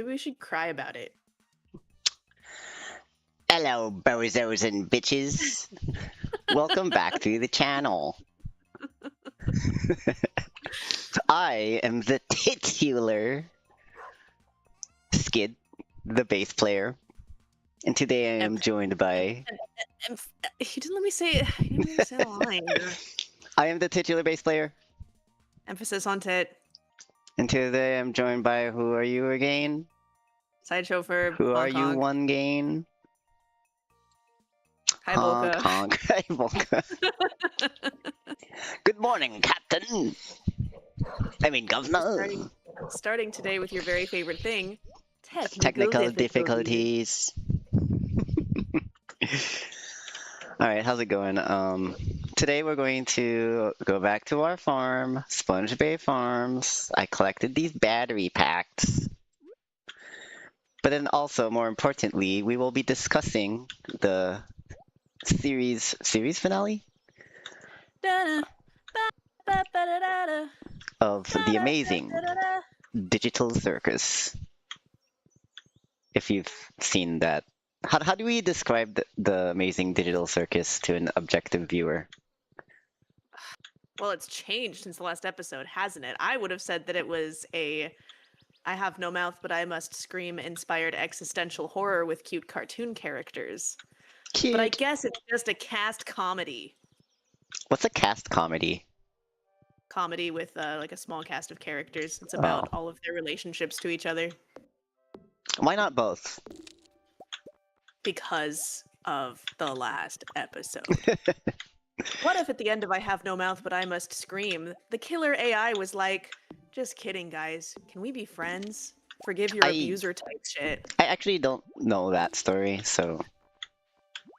Maybe we should cry about it. Hello, bozos and bitches. Welcome back to the channel. I am the titular Skid, the bass player, and today I am joined by. You didn't let me say it. You didn't let me say the line. I am the titular bass player, Emphasis on tit. and today I'm joined by. Who are you again? Side chauffeur. Who are honk, you honk. one gain? Hi, Honk, Volka. honk. Hi, Volka. Good morning, Captain. I mean, Governor. Starting today with your very favorite thing, Technical difficulties. Alright, how's it going? Today we're going to go back to our farm, Sponge Bay Farms. I collected these battery packs. But then also, more importantly, we will be discussing the series finale of the Amazing Digital Circus. If you've seen that. How do we describe the Amazing Digital Circus to an objective viewer? Well, it's changed since the last episode, hasn't it? I would have said that it was a I have no mouth, but I must scream inspired existential horror with cute cartoon characters. Cute. But I guess it's just a cast comedy. What's a cast comedy? Comedy with like a small cast of characters. It's about all of their relationships to each other. Why not both? Because of the last episode. What if at the end of I have no mouth, but I must scream, the killer AI was like, just kidding, guys. Can we be friends? Forgive your abuser type shit. I actually don't know that story, so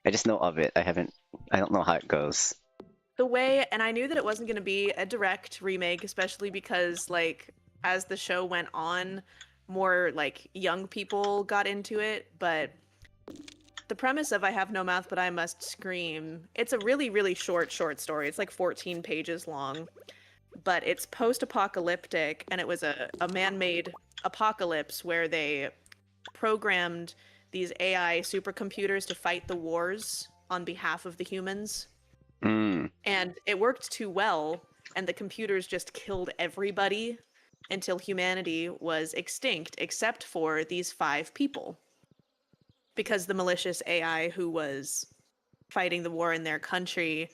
I just know of it. I don't know how it goes. The way, and I knew that it wasn't going to be a direct remake, especially because, like, as the show went on, more, like, young people got into it, but the premise of I have no mouth, but I must scream, it's a really, really short story. It's like 14 pages long, but it's post-apocalyptic, and it was a man-made apocalypse where they programmed these AI supercomputers to fight the wars on behalf of the humans. And it worked too well, and the computers just killed everybody until humanity was extinct, except for these 5 people. Because the malicious AI who was fighting the war in their country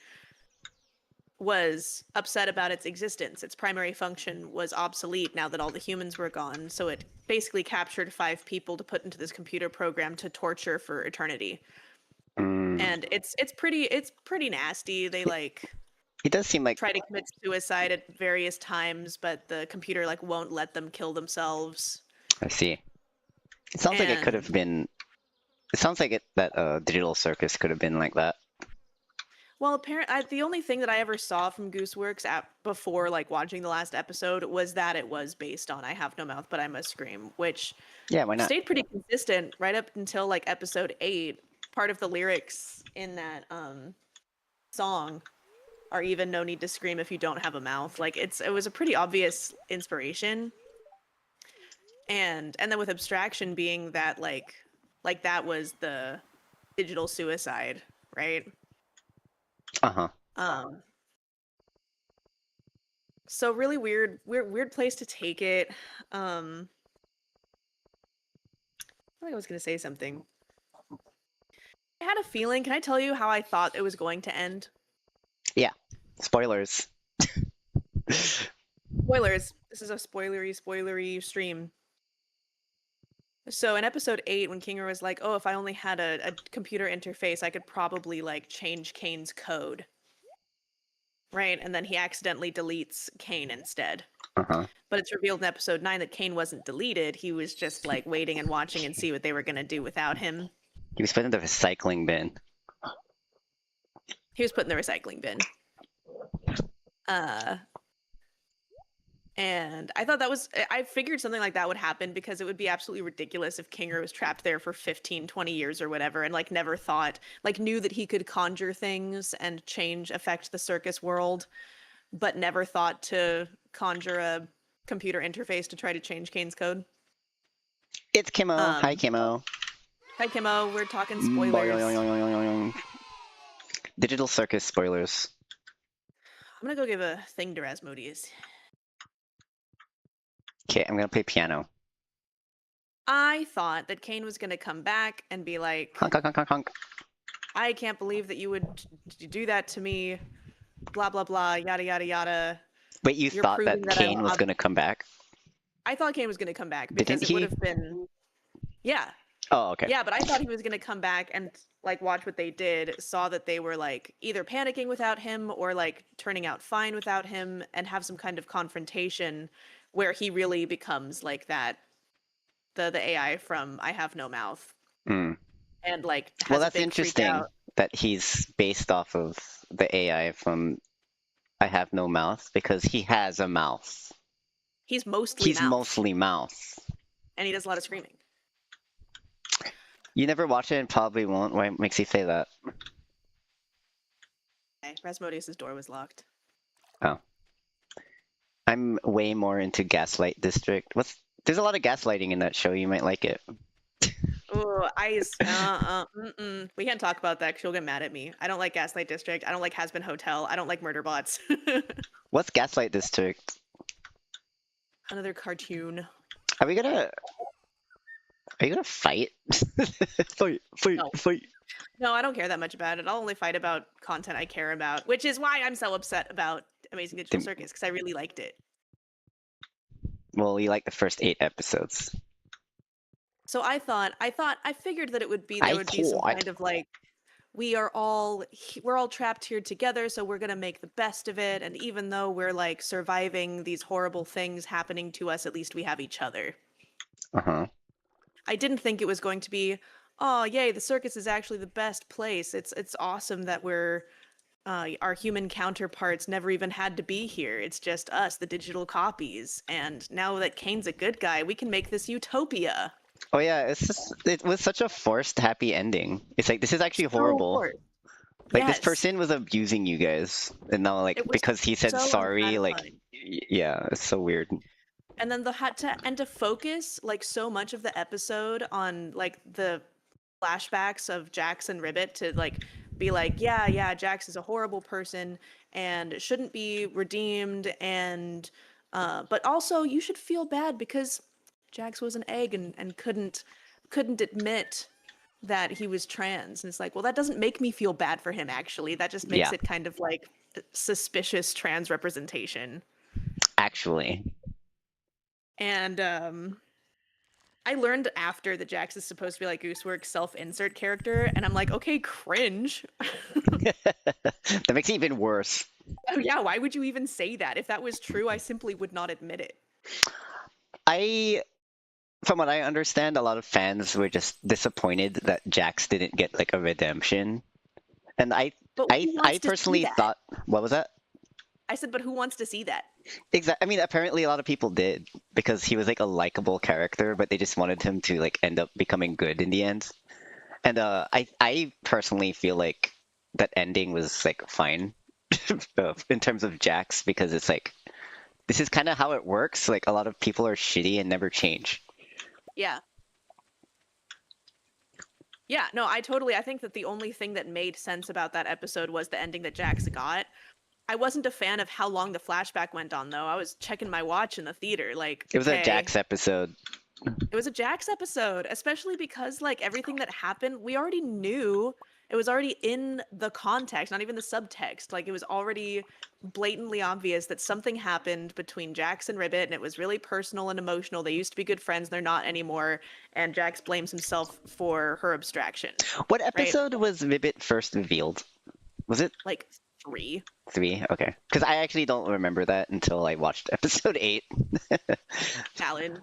was upset about its existence. Its primary function was obsolete now that all the humans were gone, so it basically captured 5 people to put into this computer program to torture for eternity. And it's pretty nasty. They it does seem like try to commit suicide at various times, but the computer won't let them kill themselves. I see. It sounds like it could have been. It sounds like that Digital Circus could have been like that. Well, apparently, the only thing that I ever saw from Gooseworks before watching the last episode was that it was based on I Have No Mouth, But I Must Scream, which why not? Stayed pretty consistent right up until episode 8. Part of the lyrics in that song are even no need to scream if you don't have a mouth. It was a pretty obvious inspiration. And then with abstraction being that that was the digital suicide, right? So really weird place to take it. I think I was gonna say something. I had a feeling. Can I tell you how I thought it was going to end? Yeah. Spoilers. Spoilers. This is a spoilery stream. So in episode 8, when Kinger was like, oh, if I only had a computer interface, I could probably change Kane's code. Right? And then he accidentally deletes Kane instead. But it's revealed in episode 9 that Kane wasn't deleted. He was just waiting and watching and see what they were going to do without him. He was put in the recycling bin. He was put in the recycling bin. And I thought I figured something like that would happen because it would be absolutely ridiculous if Kinger was trapped there for 15, 20 years or whatever and never thought, knew that he could conjure things and affect the circus world, but never thought to conjure a computer interface to try to change Kane's code. It's Kimo. Hi, Um, Kimo. Hi Kimmo, we're talking spoilers. Digital Circus spoilers. I'm gonna go give a thing to Rasmodius. Okay, I'm gonna play piano. I thought that Kane was gonna come back and be like, Honk, honk, honk, honk, honk. I can't believe that you would do that to me, blah blah blah, yada yada yada. Wait, you You're thought that proving that Kane was gonna come back? I thought Kane was gonna come back because Didn't it would he? have been, yeah, Oh, okay. yeah, but I thought he was gonna come back and like watch what they did, saw that they were like either panicking without him or like turning out fine without him, and have some kind of confrontation where he really becomes like that the AI from I Have No Mouth Hmm. and like Well, has a that's big freak interesting out. that he's based off of the AI from I Have No Mouth because he has a mouth. He's mostly He's mouth mostly mouth. and he does a lot of screaming. You never watch it and probably won't. Why makes you say that? Okay, Rasmodius's door was locked. Oh. I'm way more into Gaslight District. There's a lot of gaslighting in that show. You might like it. Oh, we can't talk about that because you'll get mad at me. I don't like Gaslight District. I don't like Has Been Hotel. I don't like Murder Bots. What's Gaslight District? Another cartoon. Are we gonna? Are you gonna fight? Fight! Fight! No. Fight! No, I don't care that much about it. I'll only fight about content I care about, which is why I'm so upset about Amazing Digital Circus because I really liked it. Well, you like the first 8 episodes. So I figured that it would be there would be some kind of like we're all trapped here together, so we're gonna make the best of it. And even though we're like surviving these horrible things happening to us, at least we have each other. Uh-huh. I didn't think it was going to be, oh yay, the circus is actually the best place. It's awesome that we're our human counterparts never even had to be here. It's just us, the digital copies. And now that Kane's a good guy, we can make this utopia. Oh yeah, it was such a forced happy ending. It's like this is actually So horrible. forced. Like this Yes. person was abusing you guys, and now like It was because he said so sorry, like unsatisfying. yeah, it's so weird. And then to focus like so much of the episode on like the flashbacks of Jax and Ribbit to like be like, yeah, Jax is a horrible person and shouldn't be redeemed, and but also you should feel bad because Jax was an egg and couldn't admit that he was trans. And it's like, well, that doesn't make me feel bad for him actually. That just makes Yeah, it kind of like suspicious trans representation. actually. And I learned after that Jax is supposed to be like Goosework's self-insert character, and I'm like, okay, cringe. That makes it even worse. Oh yeah, why would you even say that? If that was true, I simply would not admit it. I From what I understand, a lot of fans were just disappointed that Jax didn't get like a redemption. And But who I wants to see personally that? thought, what was that? I said, but who wants to see that? I mean, apparently a lot of people did because he was like a likable character, but they just wanted him to like end up becoming good in the end. And I personally feel like that ending was like fine in terms of Jax because it's like this is kind of how it works. Like a lot of people are shitty and never change. Yeah. Yeah, no, I think that the only thing that made sense about that episode was the ending that Jax got. I wasn't a fan of how long the flashback went on though. I was checking my watch in the theater, like, It was a okay, Jax episode. it was a Jax episode, especially because like everything that happened, we already knew. It was already in the context, not even the subtext. Like it was already blatantly obvious that something happened between Jax and Ribbit, and it was really personal and emotional. They used to be good friends, they're not anymore, and Jax blames himself for her abstraction, What right? episode was Ribbit first revealed? Was it Like 3. 3? Okay. Because I actually don't remember that until I watched episode 8. Talon.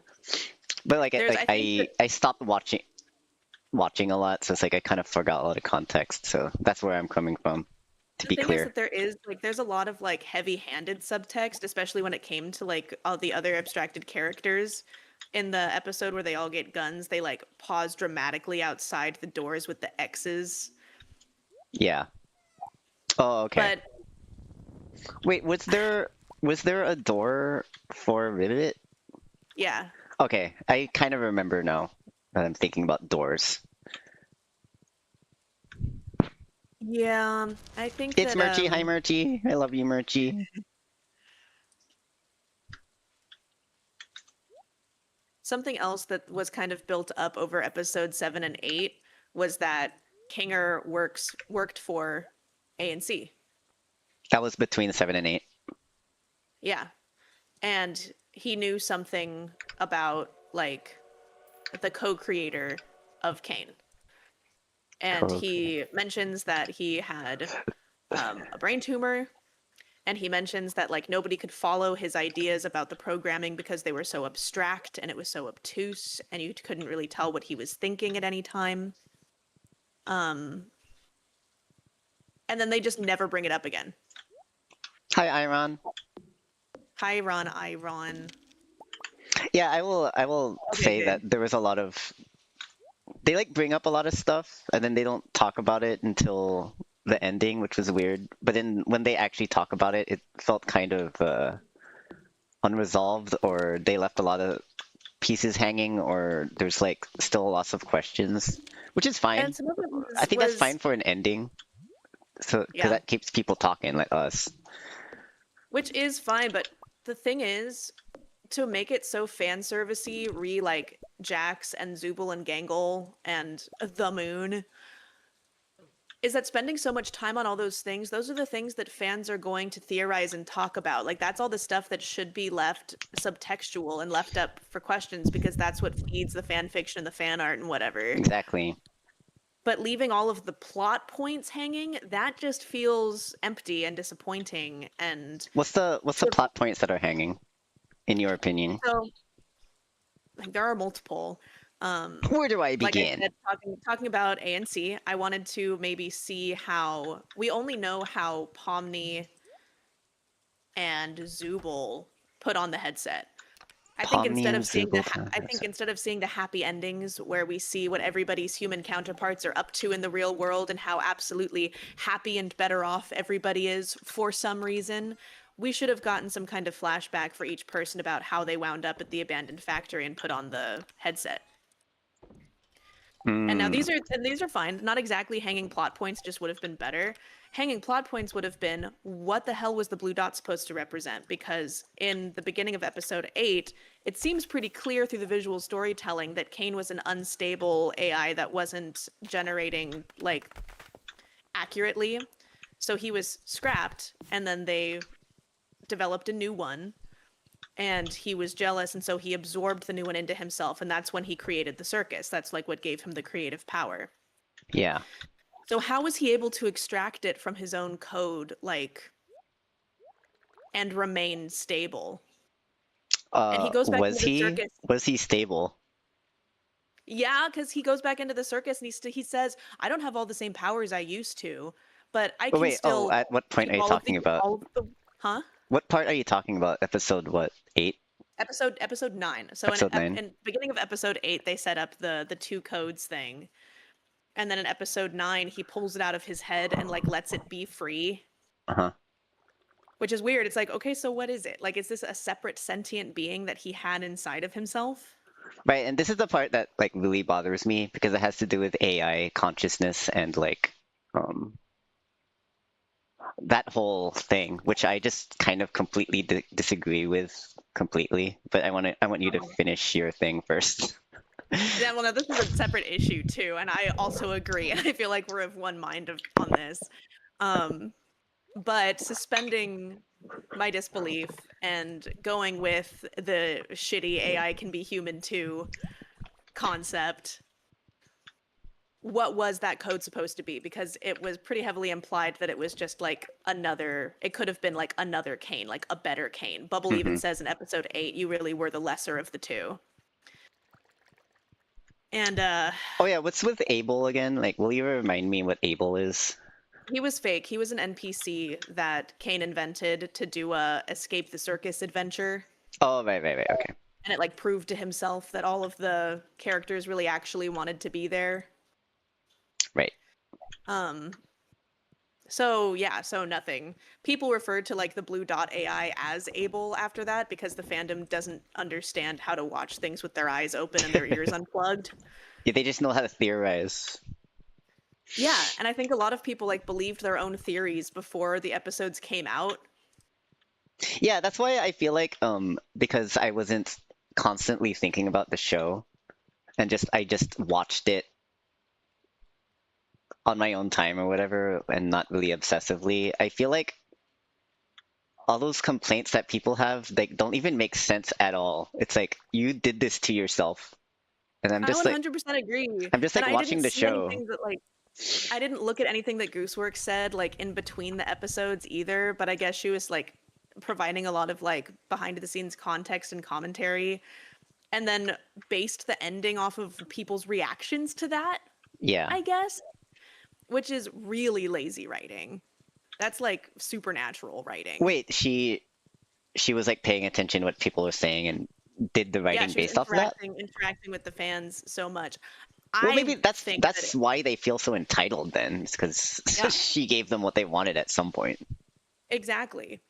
But There's I think that I stopped watching a lot, so it's like I kind of forgot a lot of context. So that's where I'm coming from, to the be thing is clear. that there's a lot of like heavy-handed subtext, especially when it came to like all the other abstracted characters. In the episode where they all get guns, they like pause dramatically outside the doors with the X's. Yeah. Oh, okay. But Wait, was there a door for Ribbit? yeah, Okay, I kind of remember now that I'm thinking about doors. Yeah, I think It's that Murchie. Hi, Murchie. I love you, Murchie. something else that was kind of built up over episode 7 and 8 was that Kinger worked for ANC. That was between 7 and 8. Yeah. And he knew something about like the co-creator of Kane. And Cool. he mentions that he had a brain tumor, and he mentions that like nobody could follow his ideas about the programming because they were so abstract and it was so obtuse and you couldn't really tell what he was thinking at any time. Um, and then they just never bring it up again. Hi, Iron. Hi, Ron, Iron. Yeah, I will Okay, say that good. there was a lot of they like bring up a lot of stuff and then they don't talk about it until the ending, which was weird. But then when they actually talk about it, it felt kind of unresolved, or they left a lot of pieces hanging, or there's like still lots of questions, which is And fine. some of it I think that's was fine for an ending, so because yeah, that keeps people talking like us. which is fine, but the thing is, to make it so fan servicey, like Jax and Zooble and Gangle and the Moon, is that spending so much time on all those things, those are the things that fans are going to theorize and talk about. Like that's all the stuff that should be left subtextual and left up for questions because that's what feeds the fan fiction, the fan art and whatever. Exactly. But leaving all of the plot points hanging, that just feels empty and disappointing and What's the plot points that are hanging, in your opinion? so like there are multiple. Where do I Like I begin? said, talking about ANC, I wanted to maybe see how we only know how Pomni and Zooble put on the headset. I think Pomni instead and of seeing Zooble. I think instead of seeing the happy endings where we see what everybody's human counterparts are up to in the real world and how absolutely happy and better off everybody is for some reason, we should have gotten some kind of flashback for each person about how they wound up at the abandoned factory and put on the headset. And now Mm, these are fine. Not exactly hanging plot points, just would have been better. Hanging plot points would have been what the hell was the blue dot supposed to represent? Because in the beginning of episode 8, it seems pretty clear through the visual storytelling that Kane was an unstable AI that wasn't generating like accurately. So he was scrapped and then they developed a new one and he was jealous and so he absorbed the new one into himself and that's when he created the circus. That's like what gave him the creative power. yeah. So how was he able to extract it from his own code like and remain stable? And he goes back Was into the he circus. was he stable? Yeah, cuz he goes back into the circus and he says, "I don't have all the same powers I used to, but I Oh can wait. Oh, still at what point keep are you talking about? all of the huh? What part are you talking about? Episode what? 8? Episode 9. So Episode 9? in beginning of episode 8 they set up the two codes thing. And then in episode 9 he pulls it out of his head and like lets it be free, Uh-huh. which is weird. It's like, okay, so what is it? Like is this a separate sentient being that he had inside of himself? Right, and this is the part that like really bothers me because it has to do with AI consciousness and like um that whole thing, which I just kind of completely disagree with completely. But I want you to finish your thing first. Yeah, well, no, this is a separate issue too, and I also agree. And I feel like we're of one mind on this. Um, but suspending my disbelief and going with the shitty AI can be human too concept, what was that code supposed to be? Because it was pretty heavily implied that it was just like another, it could have been like another Kane, like a better Kane. Bubble even Hmm. says in episode 8, you really were the lesser of the two. And Oh yeah, what's with Abel again? Like, will you remind me what Abel is? he was fake. He was an NPC that Kane invented to do a escape the circus adventure. Oh, right. Okay. And it like proved to himself that all of the characters really actually wanted to be there. Right. Um So yeah, so nothing. People referred to like the blue dot AI as able after that because the fandom doesn't understand how to watch things with their eyes open and their ears unplugged. Yeah, they just know how to theorize. Yeah, and I think a lot of people like believed their own theories before the episodes came out. Yeah, that's why I feel like because I wasn't constantly thinking about the show and just I just watched it on my own time or whatever and not really obsessively. I feel like all those complaints that people have like don't even make sense at all. It's like you did this to yourself. And I 100% agree. I'm just And like I didn't watching the see show. anything that like I didn't look at anything that Gooseworks said like in between the episodes either, but I guess she was like providing a lot of like behind the scenes context and commentary and then based the ending off of people's reactions to that, Yeah. I guess, which is really lazy writing. That's like supernatural writing. Wait, she was like paying attention to what people were saying and did the Yeah, writing she was based off of that? interacting with the fans so much. Well, maybe I that's think that that's why they feel so entitled then. It's because yeah, she gave them what they wanted at some point. exactly.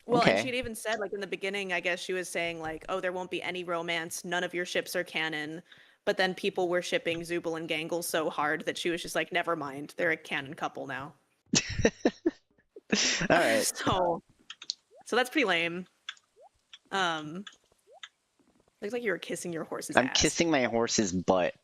Well, and Okay. she'd even said, like in the beginning, I guess she was saying, like, oh, there won't be any romance. None of your ships are canon. But then people were shipping Zubul and Gangle so hard that she was just like, never mind. They're a canon couple now. All right. so, so that's pretty lame. Um, looks like you were kissing your horse's I'm ass. kissing my horse's butt.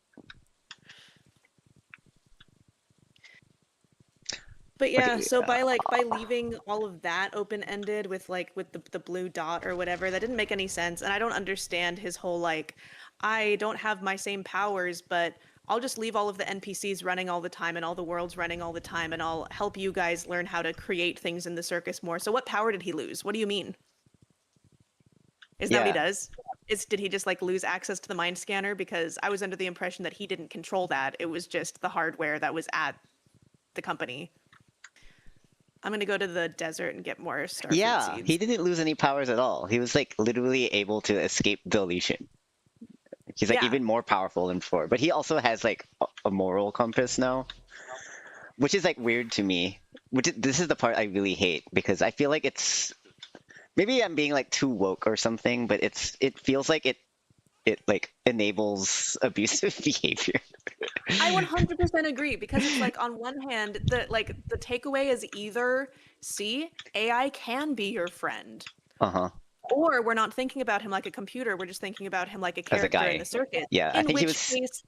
But yeah, Okay. so by leaving all of that open ended with like with the blue dot or whatever, that didn't make any sense. And I don't understand his whole like, I don't have my same powers, but I'll just leave all of the NPCs running all the time and all the worlds running all the time, and I'll help you guys learn how to create things in the circus more. So what power did he lose? What do you mean? Isn't that what he Yeah. does? Did he just like lose access to the mind scanner? Because I was under the impression that he didn't control that. It was just the hardware that was at the company. I'm gonna go to the desert and get more starfruit Yeah, he seeds. didn't lose any powers at all. He was like literally able to escape deletion. He's like Yeah, even more powerful than before. But he also has like a moral compass now, which is like weird to me. This is the part I really hate because I feel like it's maybe I'm being like too woke or something, but it feels like it like enables abusive behavior. I 100% agree because it's like on one hand, the takeaway is either see, AI can be your friend, Uh-huh. or we're not thinking about him like a computer, we're just thinking about him like a As a character in the guy. circus. Yeah, I In think he which was case,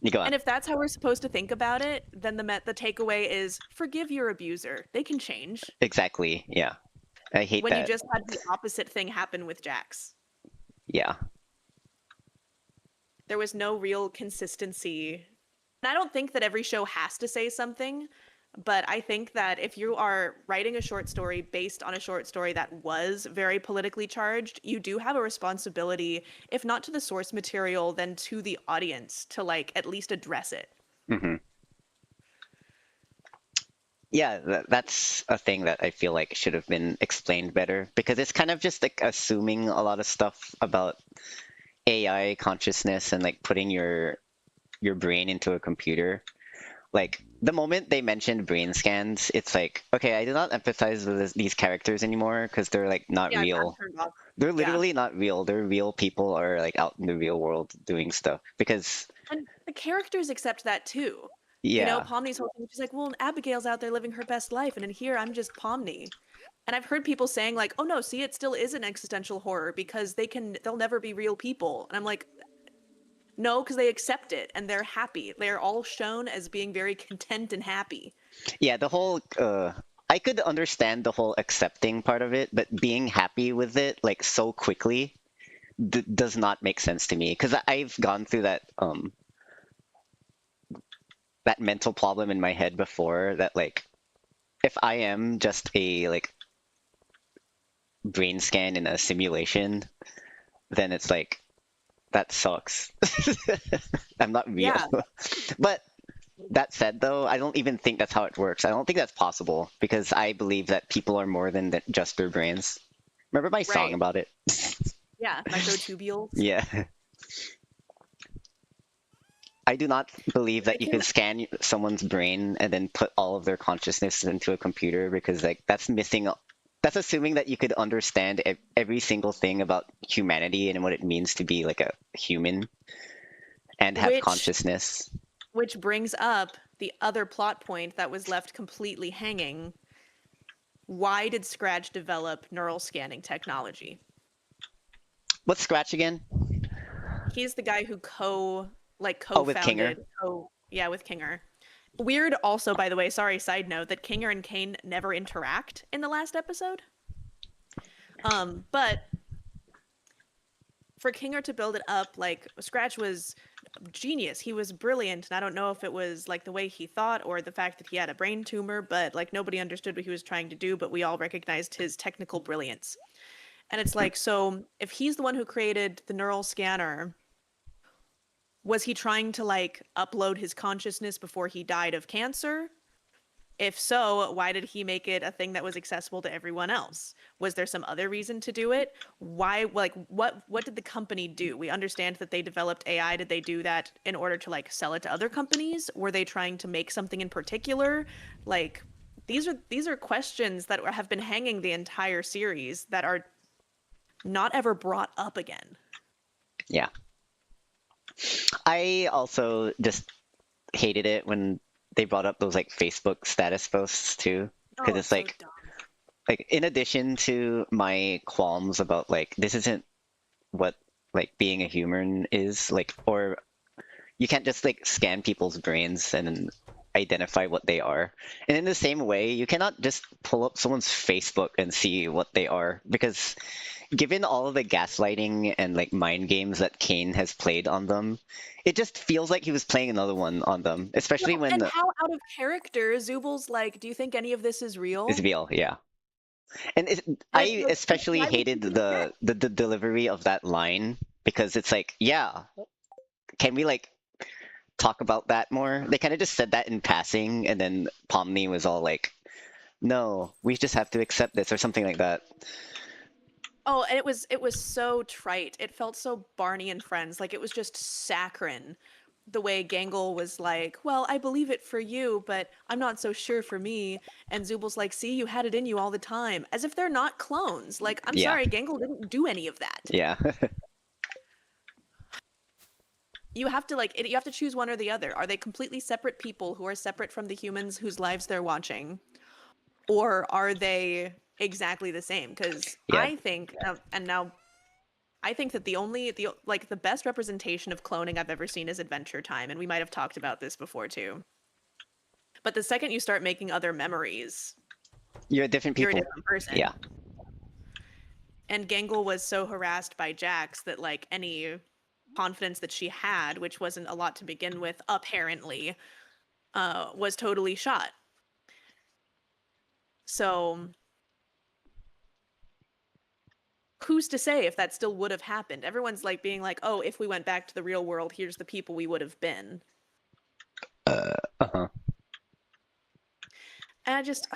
you go on. and if that's how we're supposed to think about it, then the takeaway is forgive your abuser. They can change. Exactly. Yeah. I hate When you that. just had the opposite thing happen with Jax. Yeah. There was no real consistency. And I don't think that every show has to say something, but I think that if you are writing a short story based on a short story that was very politically charged, you do have a responsibility, if not to the source material, then to the audience to like at least address it. Hmm. Yeah, that's a thing that I feel like should have been explained better because it's kind of just like assuming a lot of stuff about AI consciousness and like putting your brain into a computer. Like the moment they mentioned brain scans, it's like, okay, I do not empathize with these characters anymore because they're like not Yeah, I'm real. turned off. They're Yeah. literally not real. They're real people are like out in the real world doing stuff. Because And the characters accept that too. You know, yeah, Pomni's whole thing, she's like, well, Abigail's out there living her best life, and in here, I'm just Pomni. And I've heard people saying, like, oh no, see, it still is an existential horror because they'll never be real people. And I'm like, no, because they accept it and they're happy. They're all shown as being very content and happy. yeah, the whole I could understand the whole accepting part of it, but being happy with it like so quickly does not make sense to me because I've gone through that mental problem in my head before that like if I am just a like brain scan in a simulation, then it's like that sucks. I'm not real. Yeah, But that said, though, I don't even think that's how it works. I don't think that's possible because I believe that people are more than just their brains. Remember my song right. about it? Yeah, microtubules. Yeah. I do not believe that It you came could scan someone's brain and then put all of their consciousness into a computer because like that's missing. That's assuming that you could understand every single thing about humanity and what it means to be like a human and have which consciousness. which brings up the other plot point that was left completely hanging. Why did Scratch develop neural scanning technology? What's Scratch again? He's the guy who Oh, with Kinger. co-founded yeah, with Kinger. Weird also, by the way, sorry, side note, that Kinger and Kane never interact in the last episode. But for Kinger to build it up, like Scratch was genius. He was brilliant, and I don't know if it was like the way he thought or the fact that he had a brain tumor, but like nobody understood what he was trying to do, but we all recognized his technical brilliance. And it's like, so if he's the one who created the neural scanner, was he trying to like upload his consciousness before he died of cancer? If so, why did he make it a thing that was accessible to everyone else? Was there some other reason to do it? Why, like, what did the company do? We understand that they developed AI. Did they do that in order to like sell it to other companies? Were they trying to make something in particular? Like, these are questions that have been hanging the entire series that are not ever brought up again. Yeah. I also just hated it when they brought up those like Facebook status posts too, because Oh, it's it's so dumb. like in addition to my qualms about like this isn't what like being a human is like, or you can't just like scan people's brains and then identify what they are. And in the same way, you cannot just pull up someone's Facebook and see what they are because given all of the gaslighting and like mind games that Kane has played on them, it just feels like he was playing another one on them, especially Well, when and how out of character Zubal's like, do you think any of this is real? Isabel, yeah. And And it's I like, especially why would hated you think that? the delivery of that line because it's like, yeah, can we like talk about that more? They kind of just said that in passing, and then Pomni was all like, "No, we just have to accept this," or something like that. Oh, and it was so trite. It felt so Barney and Friends, like it was just saccharine. The way Gangle was like, "Well, I believe it for you, but I'm not so sure for me." And Zubal's like, "See, you had it in you all the time," as if they're not clones. Like, I'm Yeah, sorry, Gangle didn't do any of that. yeah, You have to like, you have to choose one or the other. Are they completely separate people who are separate from the humans whose lives they're watching? Or are they exactly the same? Because yeah. I think, and now I think that the best representation of cloning I've ever seen is Adventure Time, and we might have talked about this before too. But the second you start making other memories, You're different you're a people. different person. Yeah, And Gangle was so harassed by Jax that like any confidence that she had, which wasn't a lot to begin with, apparently, was totally shot. So who's to say if that still would have happened? Everyone's like being like, "Oh, if we went back to the real world, here's the people we would have been." uh-huh. And I just,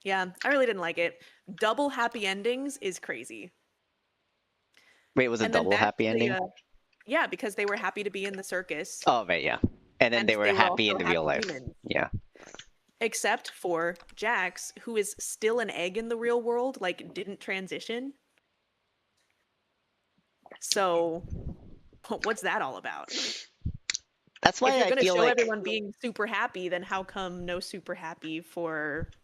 yeah, I really didn't like it. Double happy endings is crazy. Wait, it was a And then double back happy to the, ending? yeah, because they were happy to be in the circus, Oh, right, yeah. And then and they were they were happy also in the real happy life. humans. Yeah. Except for Jax, who is still an egg in the real world, like didn't transition. So, what's that all about? That's If why you're I gonna feel show like everyone being super happy, then how come no super happy for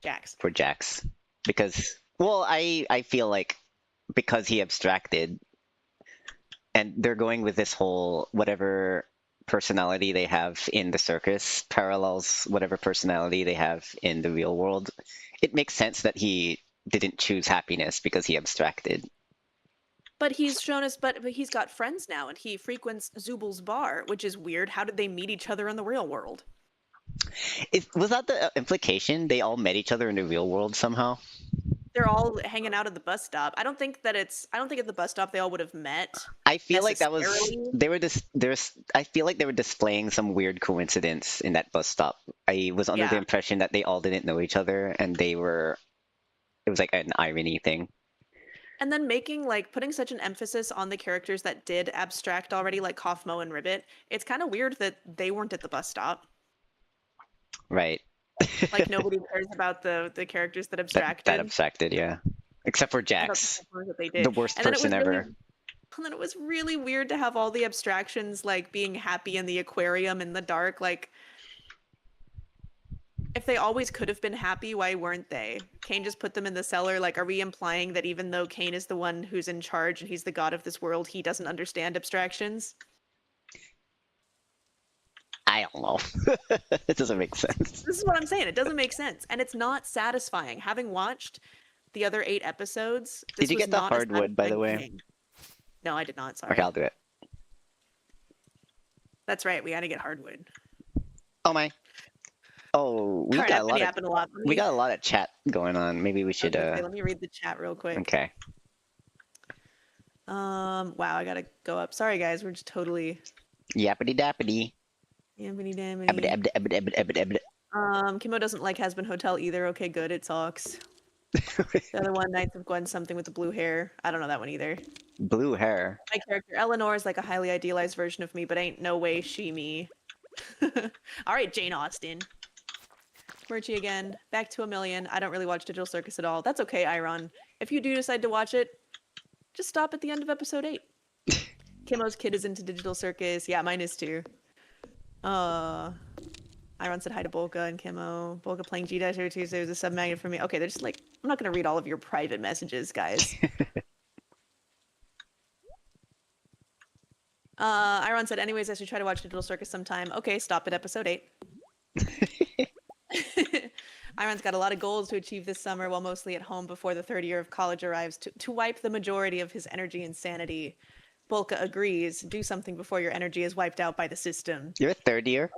Jax? for Jax, because well, I feel like because he abstracted, and they're going with this whole whatever personality they have in the circus parallels whatever personality they have in the real world. It makes sense that he didn't choose happiness because he abstracted. But he's shown us, but he's got friends now, and he frequents Zubal's bar, which is weird. How did they meet each other in the real world? Was that the implication? They all met each other in the real world somehow? They're all hanging out at the bus stop. I don't think that it's. I don't think at the bus stop they all would have met I feel like that was necessarily. they were just there's I feel like they were displaying some weird coincidence in that bus stop. I was under the Yeah, impression that they all didn't know each other and they were it was like an irony thing. And then putting such an emphasis on the characters that did abstract already, like Kaufmo and Ribbit. It's kind of weird that they weren't at the bus stop. Right. Like nobody cares about the characters that That abstracted. abstracted, yeah. Except for I thought Jax, that they the did. worst And then it person was really ever. and then it was really weird to have all the abstractions like being happy in the aquarium in the dark. Like if they always could have been happy, why weren't they? Kane just put them in the cellar. Like, are we implying that even though Kane is the one who's in charge and he's the god of this world, he doesn't understand abstractions? I don't know. It doesn't make sense. This is what I'm saying. It doesn't make sense. And it's not satisfying. Having watched the other 8 episodes, Did this you was get the not a hardwood, by the satisfying way? thing. No, I did not. Sorry. Okay, I'll do it. That's right. We had to get hardwood. Oh my. Oh, we got a lot of we got a lot of chat going on. Maybe we should okay, let me read the chat real quick. Okay. Wow, I gotta go up. Sorry guys, we're just totally Yappity dappity. yappity dammity. Ebba. Kimo doesn't like Has Been Hotel either. Okay, good, it sucks. The other one, Knights of Gwen, something with the blue hair. I don't know that one either. Blue hair. My character Eleanor is like a highly idealized version of me, but ain't no way she me. Alright, Jane Austen. Merchie again. Back to a million. I don't really watch Digital Circus at all. That's okay, Iron. If you do decide to watch it, just stop at the end of episode 8. Kimo's kid is into Digital Circus. Yeah, mine is too. Iron said hi to Bolka and Kimo. Bolka playing G-Dasher Tuesday was a sub-magnet for me. Okay, they're just like, I'm not going to read all of your private messages, guys. Iron said, anyways, I should try to watch Digital Circus sometime. Okay, stop at episode 8. Iron's got a lot of goals to achieve this summer while mostly at home before the third year of college arrives to wipe the majority of his energy and sanity. Bolka agrees. Do something before your energy is wiped out by the system. You're third year?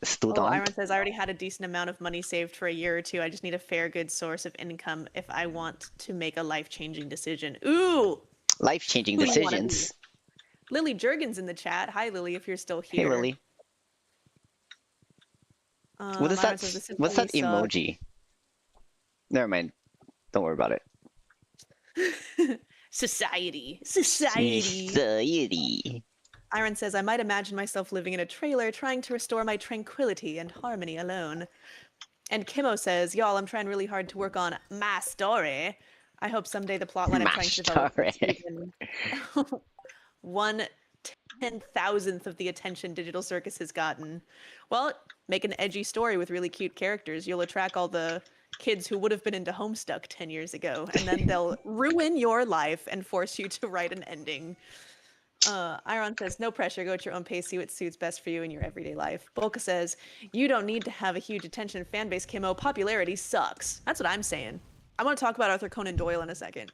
Still don't? Iron says, I already had a decent amount of money saved for a year or two. I just need a fair, good source of income if I want to make a life-changing decision. Ooh! Life-changing decisions. Lily Jurgens in the chat. Hi, Lily, if you're still here. Hey, Lily. What is that? What's that emoji? Never mind. Don't worry about it. Society. Iron says, I might imagine myself living in a trailer trying to restore my tranquility and harmony alone. And Kimo says, y'all, I'm trying really hard to work on my story. I hope someday the plotline I'm trying to develop is 1/10,000th of the attention Digital Circus has gotten. Well, make an edgy story with really cute characters. You'll attract all the kids who would have been into Homestuck 10 years ago, and then they'll ruin your life and force you to write an ending. Iron says, no pressure, go at your own pace, see what suits best for you in your everyday life. Bolka says, you don't need to have a huge attention fan base, Kimo. Popularity sucks. That's what I'm saying. I want to talk about Arthur Conan Doyle in a second.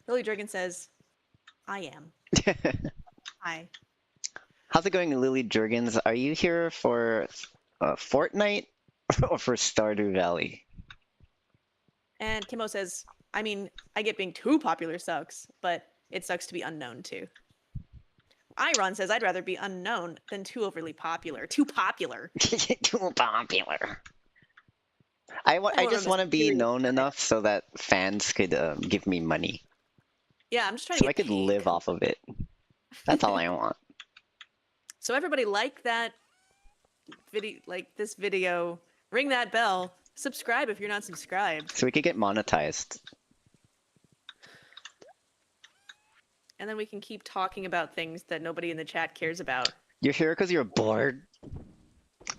Lily Dragon says, I am. Hi. How's it going, Lily Jurgens? Are you here for Fortnite or for Stardew Valley? And Kimo says, I mean, I get being too popular sucks, but it sucks to be unknown too. Iron says, I'd rather be unknown than too overly popular. Too popular. Too popular. I just want to be known enough so that fans could give me money. Yeah, I'm just trying to get I could paid. live off of it. That's all I want. So everybody like that video, like this video, ring that bell, subscribe if you're not subscribed. So we could get monetized. And then we can keep talking about things that nobody in the chat cares about. You're here because you're bored?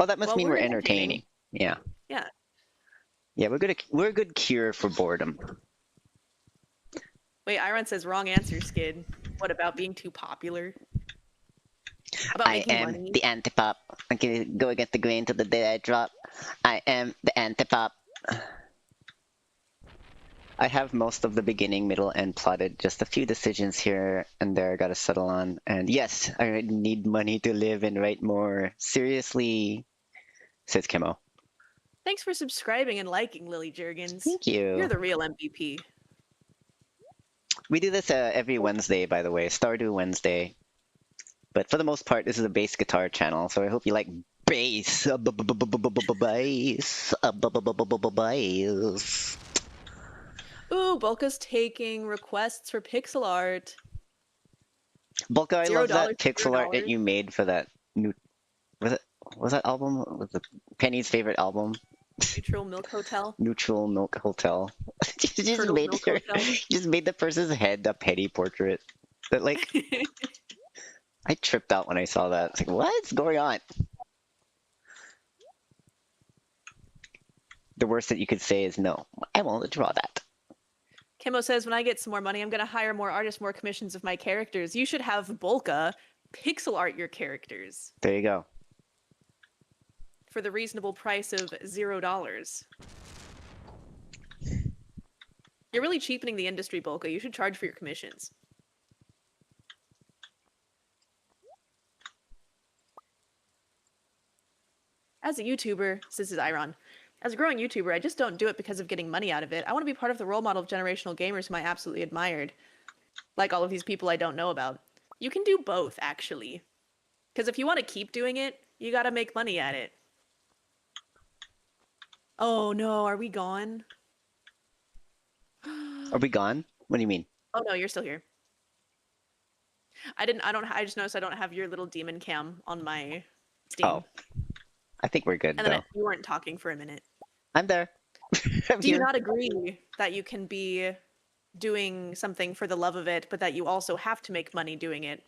Oh, that must mean we're entertaining. Yeah. Yeah. Yeah, we're a good cure for boredom. Wait, Iron says wrong answer, Skid. What about being too popular? About I am money? The anti-pop. I can go against the grain till the day I drop. I am the anti-pop. I have most of the beginning, middle, and plotted. Just a few decisions here and there I gotta settle on. And yes, I need money to live and write more. Seriously, says Kimo. Thanks for subscribing and liking, Lily Jurgens. Thank you. You're the real MVP. We do this every Wednesday, by the way, Stardew Wednesday. But for the most part, this is a bass guitar channel, so I hope you like bass. Bass. Ooh, Bulka's taking requests for pixel art. Bulka, I Zero love dollars that to pixel art that $0. you made for that new. Was it? Was that album? Was the Penny's favorite album? Neutral Milk Hotel. Neutral Milk Hotel. you just Turtle made Milk her. Hotel. You just made the person's head a Penny portrait. That like I tripped out when I saw that. It's like, what's going on? The worst that you could say is no. I won't draw that. Kimmo says, when I get some more money, I'm going to hire more artists, more commissions of my characters. You should have Bolka pixel art your characters There you go. for the reasonable price of $0. You're really cheapening the industry, Bolka. You should charge for your commissions. As a YouTuber, this is Iron. As a growing YouTuber, I just don't do it because of getting money out of it. I want to be part of the role model of generational gamers whom I absolutely admired. Like all of these people I don't know about. You can do both, actually. Because if you want to keep doing it, you gotta make money at it. Oh no, are we gone? Are we gone? What do you mean? Oh no, you're still here. I just noticed I don't have your little demon cam on my Steam. Oh, I think we're good And then though. you weren't talking for a minute. I'm there. I'm Do you here. not agree that you can be doing something for the love of it, but that you also have to make money doing it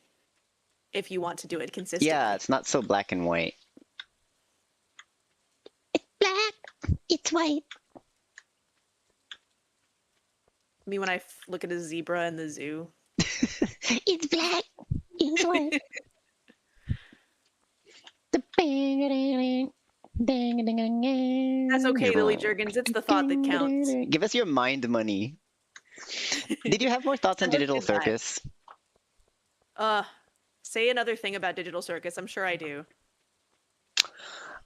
if you want to do it consistently? Yeah, it's not so black and white. It's black. It's white. I mean, when I look at a zebra in the zoo. It's black. It's white. That's okay, Lily Jurgens. It's the thought that counts. Give us your mind money. Did you have more thoughts on Send us Digital good vibes. Circus? Say another thing about Digital Circus. I'm sure I do.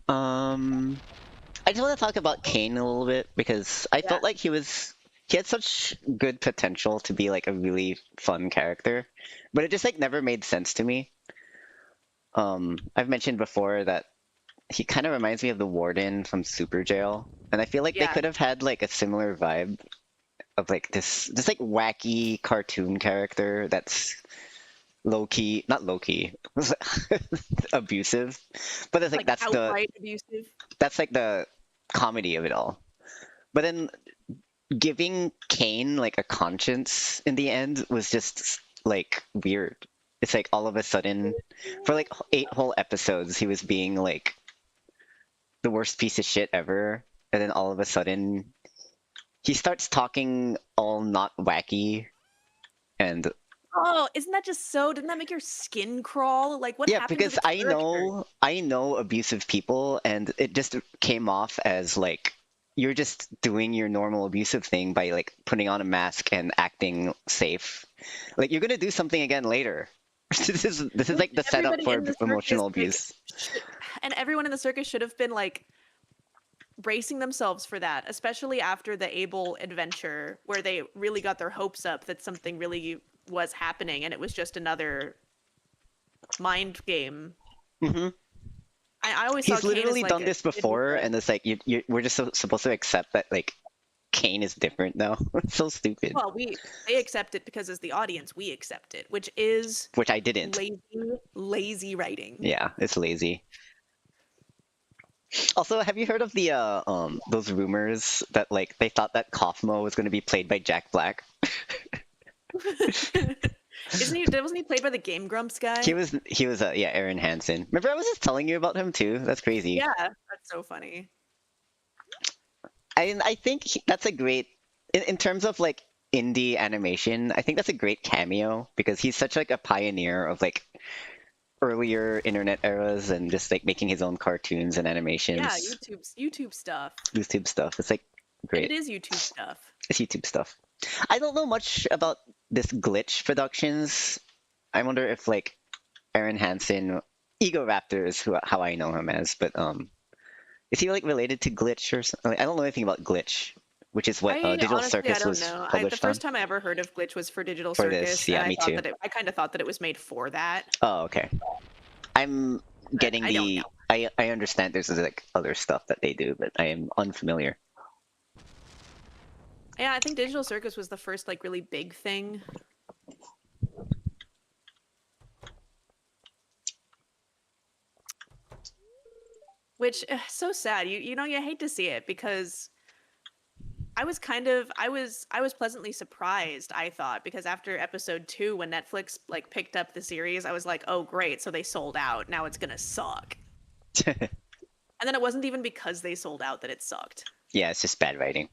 I just want to talk about Kane a little bit because I felt like he had such good potential to be like a really fun character, but it just like never made sense to me. I've mentioned before that he kind of reminds me of the warden from Super Jail, and I feel like they could have had like a similar vibe of like this like wacky cartoon character that's low-key, not low-key, abusive, but it's like that's outright abusive. that's like the comedy of it all. But then giving Kane like a conscience in the end was just like weird. It's like all of a sudden, for like 8 whole episodes, he was being like the worst piece of shit ever, and then all of a sudden he starts talking all not wacky, and Oh, isn't that just so? Didn't that make your skin crawl? Like, what happened to because the character? I know abusive people, and it just came off as like you're just doing your normal abusive thing by like putting on a mask and acting safe. Like you're gonna do something again later. This is like the setup Everybody for in the emotional circus, abuse. and everyone in the circus should have been like bracing themselves for that, especially after the Abel adventure, where they really got their hopes up that something really was happening, and it was just another mind game. Hmm. I always saw He's Kane as literally like done this before, and it's like we're just supposed to accept that like Kane is different now. It's so stupid. well, they accept it because as the audience we accept it, which is Which I didn't. lazy writing. Yeah, it's lazy. Also, have you heard of the those rumors that like they thought that Kaufmo was going to be played by Jack Black? Wasn't he played by the Game Grumps guy? He was yeah, Aaron Hansen. Remember I was just telling you about him too? That's crazy. Yeah, that's so funny. I think that's a great in terms of like indie animation. I think that's a great cameo because he's such like a pioneer of like earlier internet eras and just like making his own cartoons and animations. Yeah, YouTube stuff. YouTube stuff. It's like great. It is YouTube stuff. It's YouTube stuff. I don't know much about this Glitch Productions. I wonder if like Aaron Hansen, Ego Raptor is how I know him as, but is he like related to Glitch or something? I don't know anything about Glitch, which is what Digital Honestly, Circus I don't was know. published The first time I ever heard of Glitch was for Digital For Circus. this, yeah, and me too. I kind of thought that it was made for that. Oh, okay. I'm getting I don't the. know. I understand there's like other stuff that they do, but I am unfamiliar. Yeah, I think Digital Circus was the first like really big thing. Which so sad. You know you hate to see it because I was pleasantly surprised, I thought, because after episode 2 when Netflix like picked up the series, I was like, "Oh great, so they sold out. Now it's going to suck." And then it wasn't even because they sold out that it sucked. Yeah, it's just bad writing.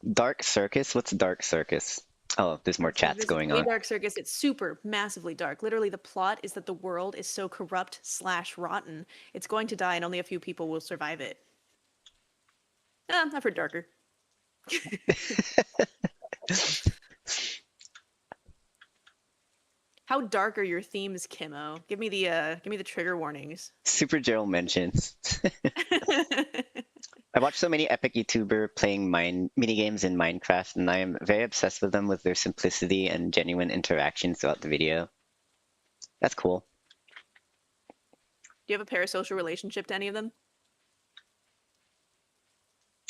Dark Circus? What's Dark Circus? Oh, there's more chats This is going way on. Dark Circus. It's super massively dark. Literally, the plot is that the world is so corrupt slash rotten, it's going to die, and only a few people will survive it. I've heard darker. How dark are your themes, Kimmo? Give me the trigger warnings. Super Gerald mentions. I watch so many epic YouTuber playing minigames in Minecraft, and I am very obsessed with them with their simplicity and genuine interactions throughout the video. That's cool. Do you have a parasocial relationship to any of them?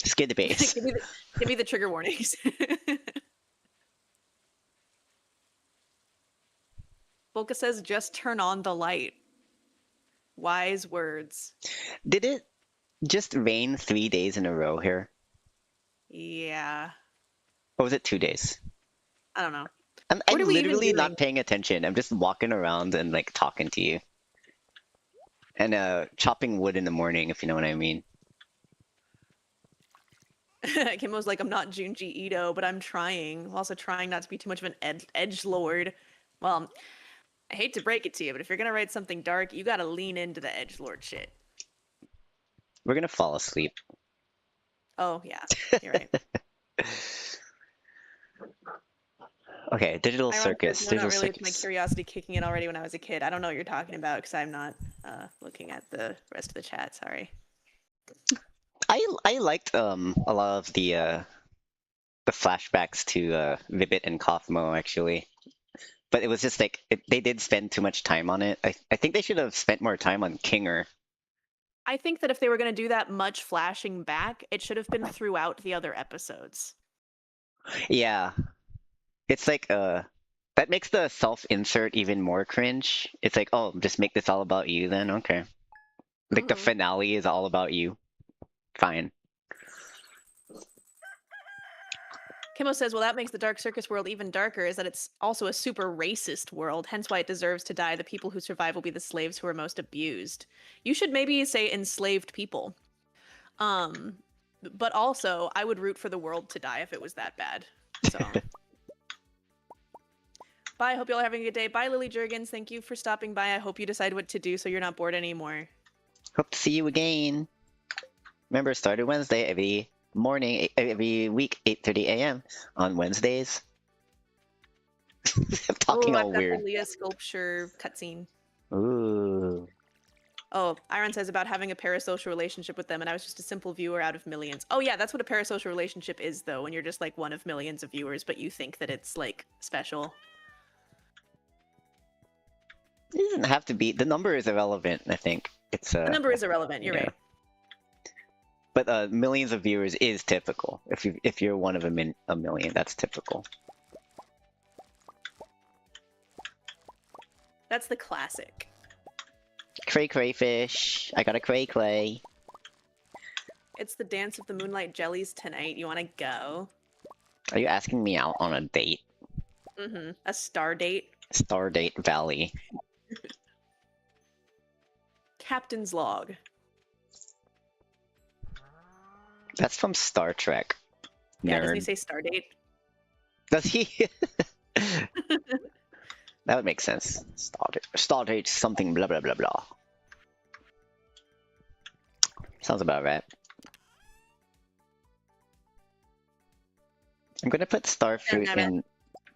Skid the base. give me the trigger warnings. Volka says, just turn on the light. Wise words. Did it just rain 3 days in a row here? Yeah. Or was it 2 days? I don't know. I'm What are we even literally not doing? paying attention. I'm just walking around and like talking to you. And chopping wood in the morning, if you know what I mean. Kimmo's like, I'm not Junji Ito, but I'm trying. I'm also trying not to be too much of an edge lord. Well, I hate to break it to you, but if you're gonna write something dark, you gotta lean into the edge lord shit. We're gonna fall asleep. Oh yeah, you're right. Okay, Digital Iron Circus. says, no, not Digital really. It's my Circus. curiosity kicking in already when I was a kid. I don't know what you're talking about because I'm not looking at the rest of the chat. Sorry. I liked a lot of the flashbacks to Vibbit and Kathmo actually. But it was just like they did spend too much time on it. I think they should have spent more time on Kinger. I think that if they were going to do that much flashing back, it should have been throughout the other episodes. Yeah. It's like that makes the self-insert even more cringe. It's like, oh, just make this all about you then, okay. Like the finale is all about you. Fine. Kimmo says, well, that makes the Dark Circus world even darker, is that it's also a super racist world, hence why it deserves to die. The people who survive will be the slaves who are most abused. You should maybe say enslaved people. But also, I would root for the world to die if it was that bad. So... Bye. Hope y'all are having a good day. Bye, Lily Jurgens. Thank you for stopping by. I hope you decide what to do so you're not bored anymore. Hope to see you again. Remember, Stardew Wednesday every morning, every week, 8:30 a.m. on Wednesdays. I'm talking all I've got weird. the Leah sculpture cutscene. Ooh. Oh, Iron says about having a parasocial relationship with them, and I was just a simple viewer out of millions. Oh yeah, that's what a parasocial relationship is, though, when you're just like one of millions of viewers, but you think that it's like special. It doesn't have to be. The number is irrelevant, I think. It's The number is irrelevant, you're right. But millions of viewers is typical. If you're one of a million, that's typical. That's the classic. Cray crayfish. I got a cray clay. It's the dance of the moonlight jellies tonight. You want to go? Are you asking me out on a date? Mm-hmm. A star date. Stardate Valley. Captain's log. That's from Star Trek. Yeah, Nerd. doesn't he say star date? Does he? That would make sense. Stardate something blah blah blah blah. Sounds about right. I'm gonna put starfruit in.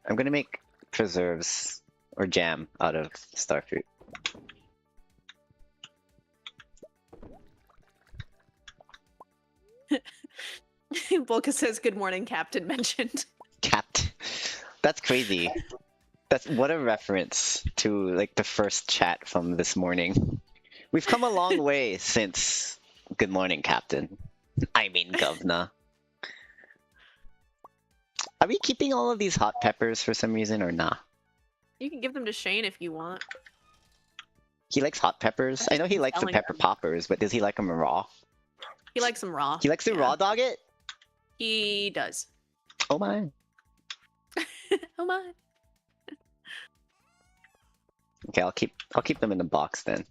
I'm gonna make preserves or jam out of starfruit. Volka says, good morning, Captain mentioned. Captain. That's crazy. That's what a reference to like the first chat from this morning. We've come a long way since Good Morning, Captain. I mean, Governor. Are we keeping all of these hot peppers for some reason or not? You can give them to Shane if you want. He likes hot peppers. I know he likes the selling pepper them. poppers, but does he like them raw? He likes them raw. He likes to yeah. raw dog it? He does. Oh my. Oh my. Okay, I'll keep them in the box then.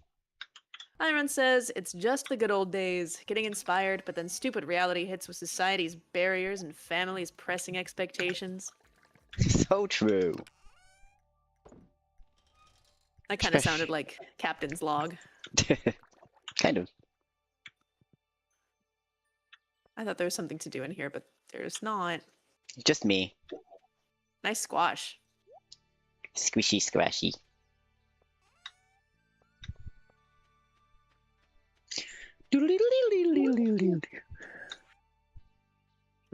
Iron says, it's just the good old days, getting inspired, but then stupid reality hits with society's barriers and families' pressing expectations. So true. That kind of sounded like Captain's log. Kind of. I thought there was something to do in here, but there's not. Just me. Nice squash. Squishy squashy.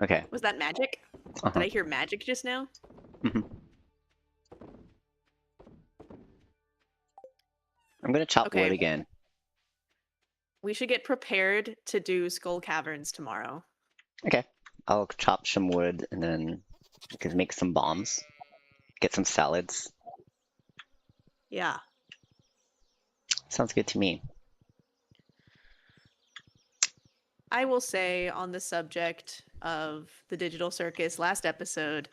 Okay. Was that magic? Did I hear magic just now? I'm gonna chop wood again. We should get prepared to do Skull Caverns tomorrow. Okay. I'll chop some wood and then we can make some bombs. Get some salads. Yeah. Sounds good to me. I will say on the subject of the Digital Circus last episode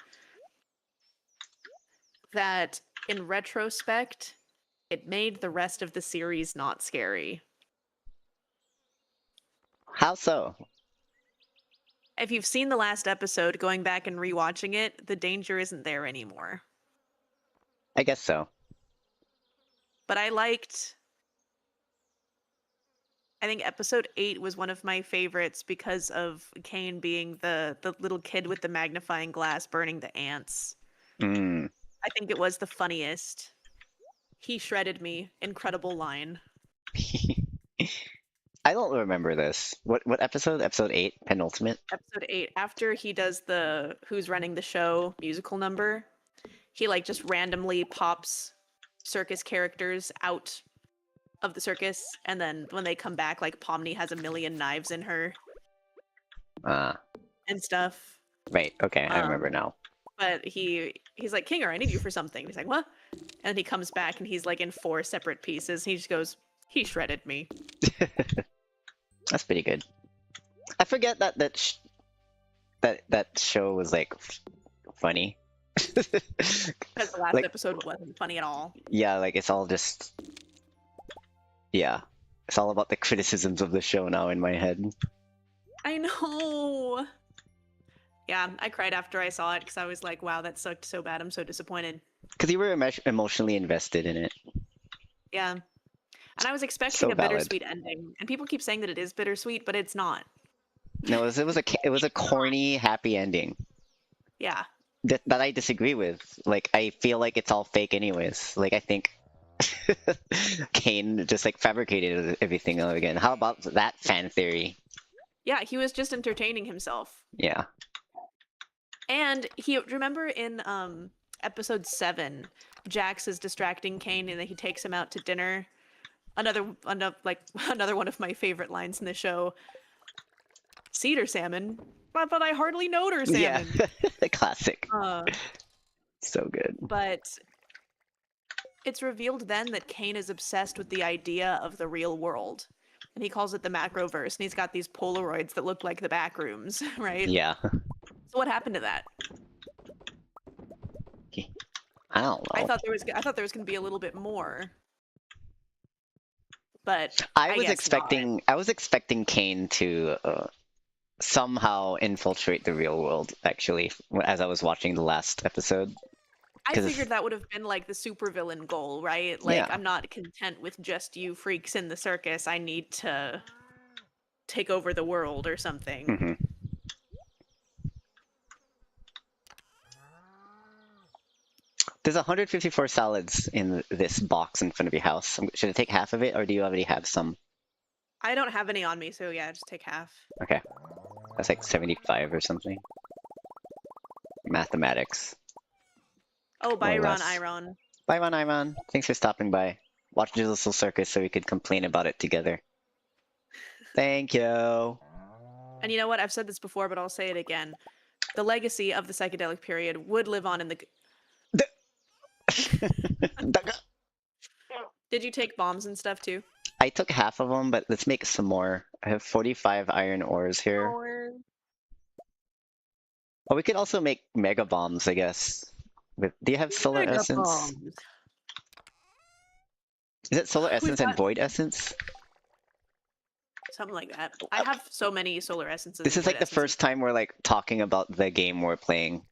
that in retrospect, it made the rest of the series not scary. How so? If you've seen the last episode, going back and rewatching it, the danger isn't there anymore. I guess so. But I think episode 8 was one of my favorites because of Kane being the little kid with the magnifying glass burning the ants. Mm. I think it was the funniest. He shredded me. Incredible line. I don't remember this. What episode? Episode 8? Penultimate? Episode 8. After he does the Who's Running the Show musical number, he like just randomly pops circus characters out of the circus, and then when they come back, like Pomni has a million knives in her. And stuff. Right, okay, I remember now. But he's like, Kinger, I need you for something. He's like, what? And he comes back and he's like in 4 separate pieces. He just goes, he shredded me. That's pretty good. I forget that show was like funny. Because the last episode wasn't funny at all. Yeah, like it's all just... Yeah. It's all about the criticisms of the show now in my head. I know! Yeah, I cried after I saw it because I was like, wow, that sucked so bad. I'm so disappointed. Because you were emotionally invested in it. Yeah. And I was expecting So a valid. bittersweet ending. And people keep saying that it is bittersweet, but it's not. No, it was a corny, happy ending. Yeah. That I disagree with. Like, I feel like it's all fake anyways. Like, I think Kane just like fabricated everything again. How about that fan theory? Yeah, he was just entertaining himself. Yeah. And remember in episode 7, Jax is distracting Kane and then he takes him out to dinner. Another one of my favorite lines in the show. Cedar salmon, but I hardly know her salmon. Yeah, classic. So good. But it's revealed then that Kane is obsessed with the idea of the real world. And he calls it the macroverse, and he's got these Polaroids that look like the back rooms, right? Yeah. So what happened to that? I don't know. I thought there was going to be a little bit more. But I was expecting Kane to somehow infiltrate the real world, actually, as I was watching the last episode. I figured that would have been like the supervillain goal, right? Like, yeah. I'm not content with just you freaks in the circus. I need to take over the world or something. Mm-hmm. There's 154 salads in this box in front of your house. Should I take half of it, or do you already have some? I don't have any on me, so yeah, just take half. Okay. That's like 75 or something. Mathematics. Oh, Byron, Iron. Byron. Thanks for stopping by. watch Digital Circus so we could complain about it together. Thank you. And you know what? I've said this before, but I'll say it again. The legacy of the psychedelic period would live on in the. Did you take bombs and stuff too? I took half of them, but let's make some more. I have 45 iron ores here. Or... Oh, we could also make mega bombs, I guess. Do you have solar Mega essence? bombs. Is it solar We've essence and got void essence? something like that. I have so many solar essences. This and is void like the essences. first time we're like talking about the game we're playing.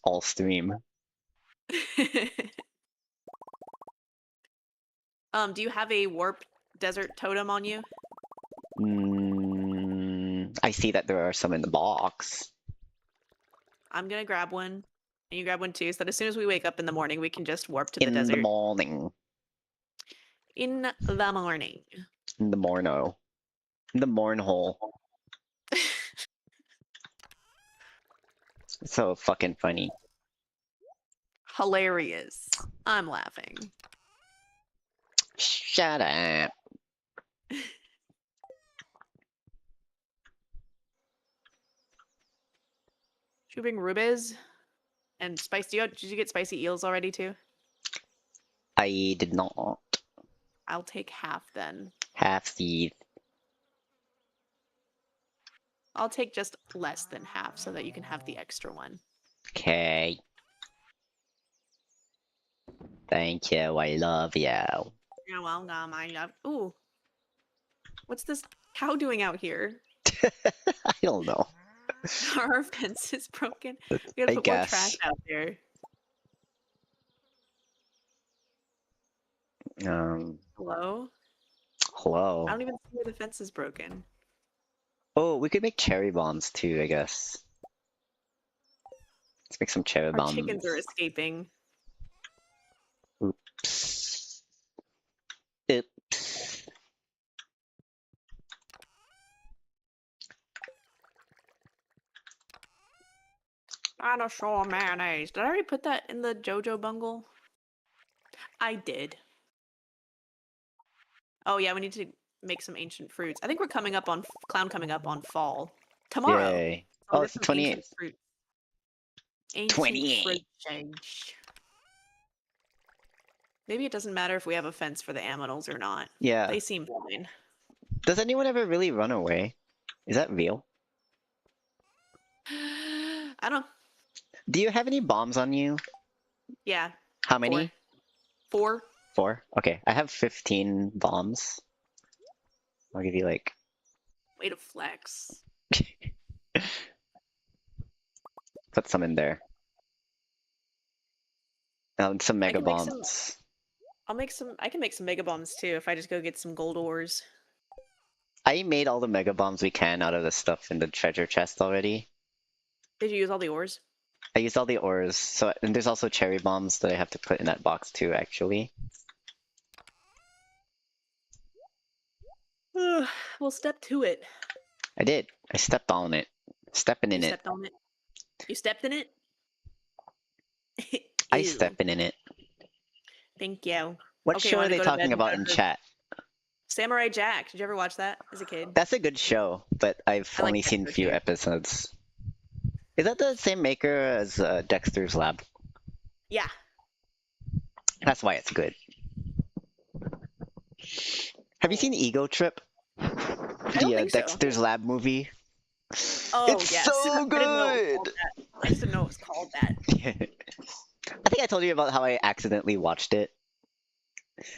All stream. Do you have a warp desert totem on you? I see that there are some in the box. I'm gonna grab one, and you grab one too, so that as soon as we wake up in the morning, we can just warp to the In desert. the morning. In the morning. In the morno. In the mornhole. So fucking funny. Hilarious. I'm laughing. Shut up. Should we bring rubes and spice? Did you get spicy eels already too? I did not. I'll take half then. Half seed. I'll take just less than half so that you can have the extra one. Okay. Thank you. I love you. You're welcome. I love. Ooh. What's this cow doing out here? I don't know. Our fence is broken. We gotta I put guess. more trash out there. Hello? Hello. I don't even see where the fence is broken. Oh, we could make cherry bombs too, I guess. Let's make some cherry Our bombs. chickens are escaping. Oops. Oops. Dinosaur mayonnaise. Did I already put that in the JoJo bungle? I did. Oh yeah, we need to make some ancient fruits. I think we're coming up on Clown coming up on fall tomorrow. Yay. So Oh, there's it's the some ancient 28th. fruit. Ancient 28. fruit change. Maybe it doesn't matter if we have a fence for the aminals or not. Yeah. They seem fine. Does anyone ever really run away? Is that real? I don't. Do you have any bombs on you? Yeah. How many? 4. 4? Okay, I have 15 bombs. I'll give you like... Way to flex. Put some in there. Some mega can make some- bombs. I'll make some. I can make some mega bombs too if I just go get some gold ores. I made all the mega bombs we can out of the stuff in the treasure chest already. Did you use all the ores? I used all the ores, so and there's also cherry bombs that I have to put in that box too, actually. We'll step to it. I did. I stepped on it. Stepping in You it. stepped on it. You stepped in it. I Ew. stepping in it. Thank you. What Okay, show are wanna they go to bed talking and about go in to- chat? Samurai Jack. Did you ever watch that as a kid? That's a good show, but I've I like only seen a Dexter few too. episodes. Is that the same maker as Dexter's Lab? Yeah. That's why it's good. Have you seen Ego Trip? I don't The think so. Dexter's Lab movie? Oh, It's yes. so I didn't know it was good! called that. I just didn't know it was called that. I think I told you about how I accidentally watched it.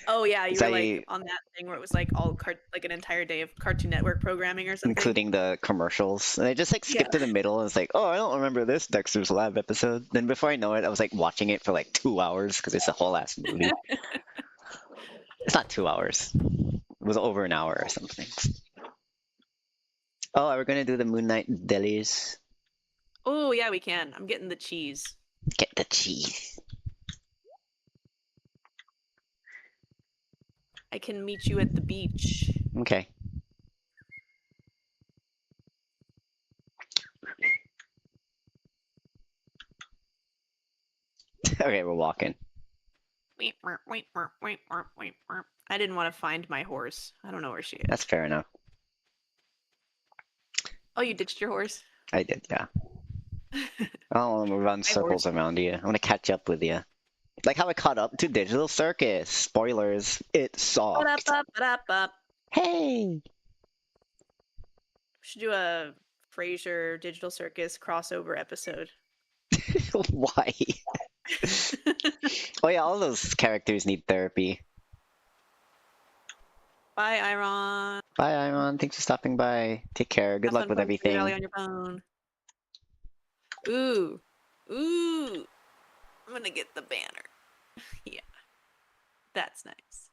Oh yeah, you So were like on that thing where it was like all like an entire day of Cartoon Network programming or something. Including the commercials. And I just like skipped Yeah. to the middle and was like, oh, I don't remember this Dexter's Lab episode. Then before I know it, I was like watching it for like 2 hours because it's a whole ass movie. It's not 2 hours. It was over an hour or something. Oh, we're gonna do the Moon Knight delis. Oh yeah, we can. I'm getting the cheese. Get the cheese. I can meet you at the beach. Okay. Okay, we're walking. I didn't want to find my horse. I don't know where she That's is. fair enough. Oh, you ditched your horse? I did, yeah. I'll run My horse. circles around you. I'm gonna catch up with you. Like how I caught up to Digital Circus. Spoilers, it sucked. Ba-da-ba-ba-da-ba. Hey! We should do a Frasier Digital Circus crossover episode. Why? Oh yeah, all those characters need therapy. Bye, Iron. Bye, Iron. Thanks for stopping by. Take care. Good Have luck fun with playing Stardew Valley everything. on your phone. Ooh. Ooh. I'm gonna get the banner. Yeah. That's nice.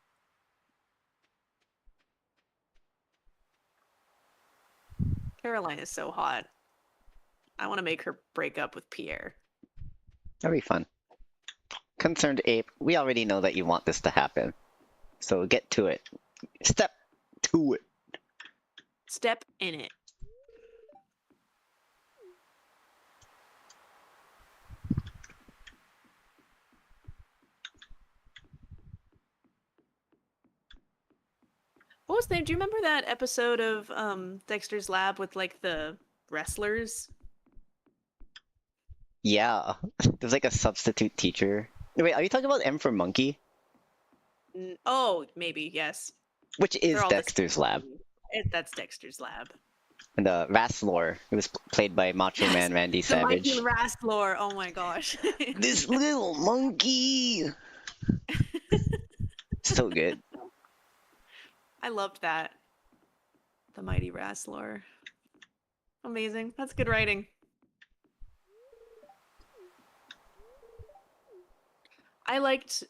Caroline is so hot. I want to make her break up with Pierre. That'll be fun. Concerned Ape, we already know that you want this to happen. So get to it. Step to it. Step in it. What was the name? Do you remember that episode of Dexter's Lab with like the wrestlers? Yeah. There's like a substitute teacher. Wait, are you talking about M for Monkey? Oh, maybe, yes. Which is They're all Dexter's Lab. That's Dexter's Lab. And Rastlor, it was played by Macho Yes, Man Randy the Mighty Savage. Rastlor. Oh my gosh. This little monkey! So good. I loved that. The Mighty Rastlor. Amazing. That's good writing. I liked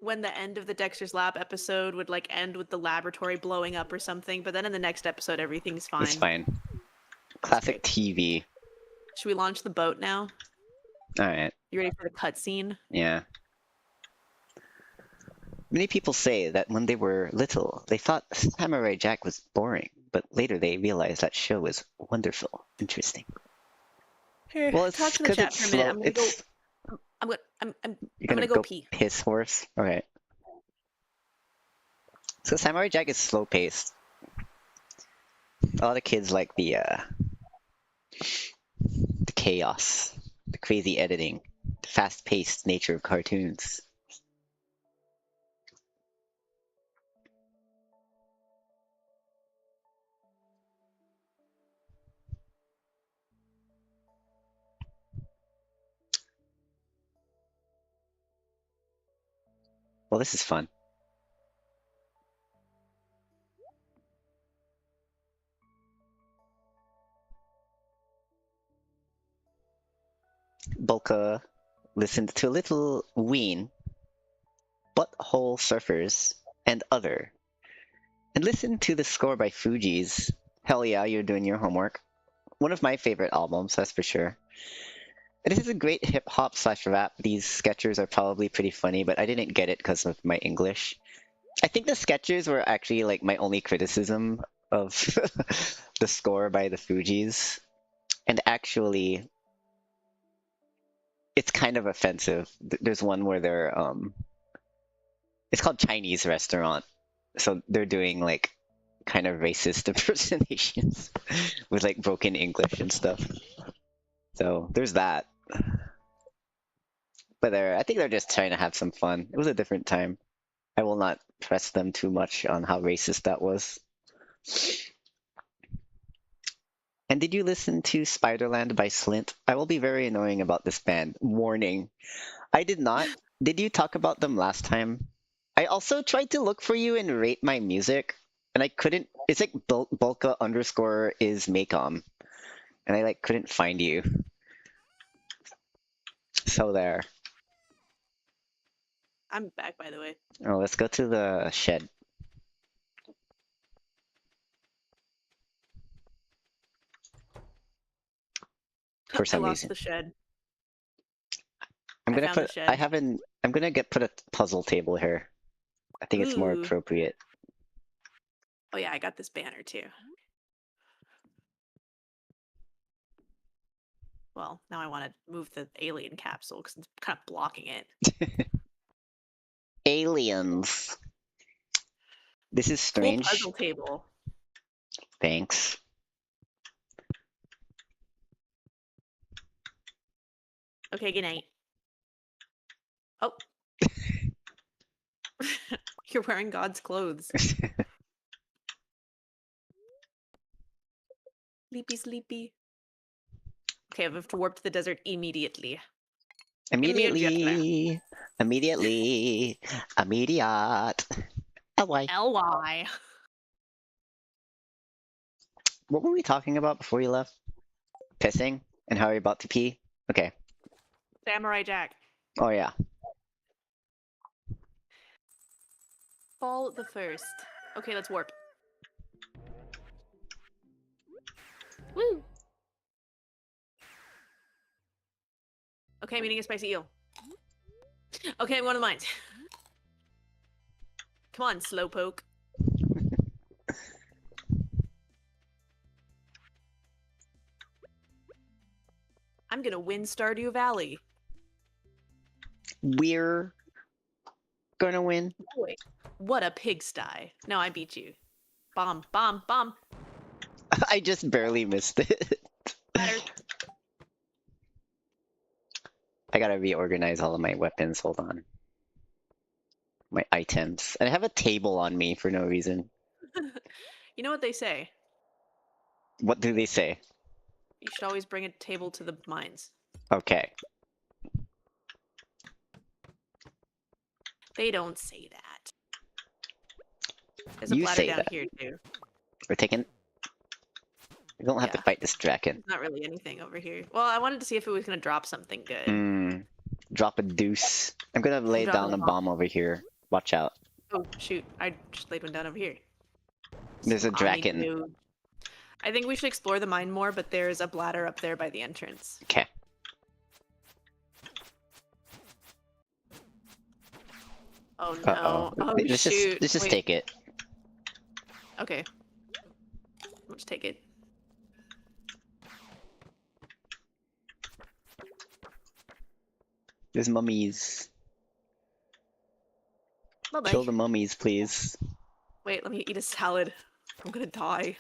when the end of the Dexter's Lab episode would like end with the laboratory blowing up or something, but then in the next episode everything's fine. It's fine. Classic TV. Should we launch the boat now? Alright. You ready for the cutscene? Yeah. Many people say that when they were little, they thought Samurai Jack was boring, but later they realized that show was wonderful. Interesting. Here, Well, it's talk to the 'cause chat it's for a minute. slow. I'm gonna go. I'm You're gonna go pee. piss horse? Okay. So Samurai Jack is slow paced. A lot of kids like the chaos, the crazy editing, the fast paced nature of cartoons. Well, this is fun. Bulka listened to Little Ween, Butthole Surfers, and Other, and listened to the score by Fugees. Hell yeah, you're doing your homework. One of my favorite albums, that's for sure. And this is a great hip hop slash rap. These sketchers are probably pretty funny, but I didn't get it because of my English. I think the sketchers were actually like my only criticism of the score by the Fugees. And actually, it's kind of offensive. There's one where it's called Chinese restaurant. So they're doing like kind of racist impersonations with like broken English and stuff. So there's that. But I think they're just trying to have some fun. It was a different time. I will not press them too much on how racist that was. And did you listen to Spiderland by Slint? I will be very annoying about this band. Warning. I did not. Did you talk about them last time? I also tried to look for you and rate my music, and I couldn't. It's like Bulka underscore is Macom, and I like couldn't find you. So there. I'm back, by the way. Oh, let's go to the shed. For some I lost reason. the shed. I'm gonna found put. the shed. I haven't. I'm gonna put a puzzle table here. I think it's more Ooh. appropriate. Oh yeah, I got this banner too. Well, now I want to move the alien capsule because it's kind of blocking it. aliens. This is Cool strange. puzzle table. Thanks. Okay, good night. Oh. You're wearing God's clothes. Sleepy, sleepy. Okay, I have to warp to the desert immediately. Give me a jetpack. Immediately. Immediate. LY. LY. What were we talking about before you left? Pissing? And how you're about to pee? Okay. Samurai Jack. Oh, yeah. Fall the first. Okay, let's warp. Woo! Okay, I'm eating a spicy eel. Okay, I'm one of mine. Come on, slowpoke. I'm gonna win Stardew Valley. We're gonna win. Boy, what a pigsty. No, I beat you. Bomb, bomb, bomb. I just barely missed it. Better. I gotta reorganize all of my weapons. Hold on. My items. And I have a table on me for no reason. You know what they say? What do they say? You should always bring a table to the mines. Okay. They don't say that. There's a You bladder say down that. here, too. We're taking... We don't have to Yeah. fight this dragon. Not really anything over here. Well, I wanted to see if it was gonna drop something good. Drop a deuce. I'm gonna lay down a bomb over here. Watch out. Oh, shoot. I just laid one down over here. There's a Some dragon. dude. I think we should explore the mine more, but there's a bladder up there by the entrance. Okay. Oh no. Uh-oh. Oh Let's shoot. just Wait. take it. Okay. Let's take it. There's mummies. Bye-bye. Kill the mummies, please. Wait, let me eat a salad. I'm gonna die.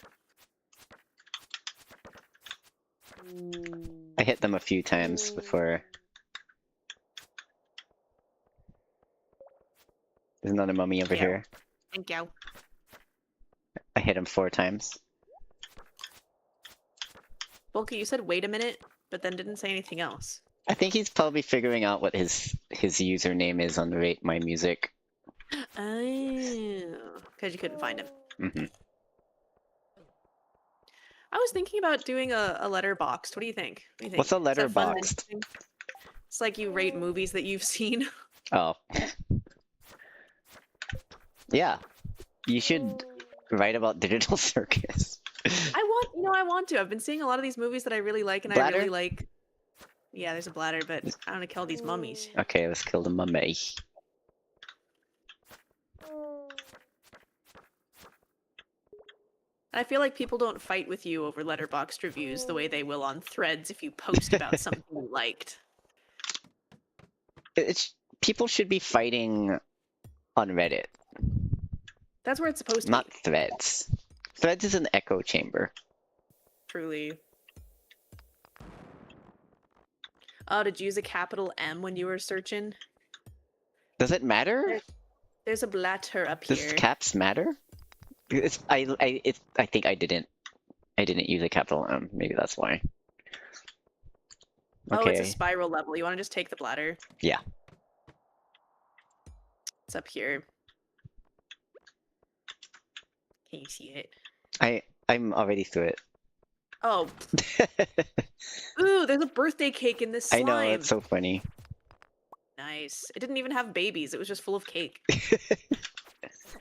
I hit them a few times before. There's another mummy over Yeah. here. Thank you. I hit him 4 times. Bulky, you said wait a minute, but then didn't say anything else. I think he's probably figuring out what his username is on Rate My Music. Oh, because you couldn't find him. Mm-hmm. I was thinking about doing a letterboxd. What do you think? What do you think? What's a Is that fun and letterboxd? interesting? It's like you rate movies that you've seen. Oh. Yeah. You should write about Digital Circus. I want to. I've been seeing a lot of these movies that I really like, and Bladder? I really like. Yeah, there's a bladder, but I want to kill these mummies. Okay, let's kill the mummy. I feel like people don't fight with you over letterboxd reviews the way they will on threads if you post about something you liked. People should be fighting on Reddit, That's where it's supposed to not be. threads. Threads is an echo chamber. Truly. Oh, did you use a capital M when you were searching? Does it matter? There's a bladder up Does here. caps matter? I think I didn't use a capital M. Maybe that's why. Oh, Okay. it's a spiral level. You want to just take the bladder? Yeah. It's up here. Can you see it? I'm already through it. Oh. Ooh, there's a birthday cake in this slime. I know, it's so funny. Nice. It didn't even have babies. It was just full of cake.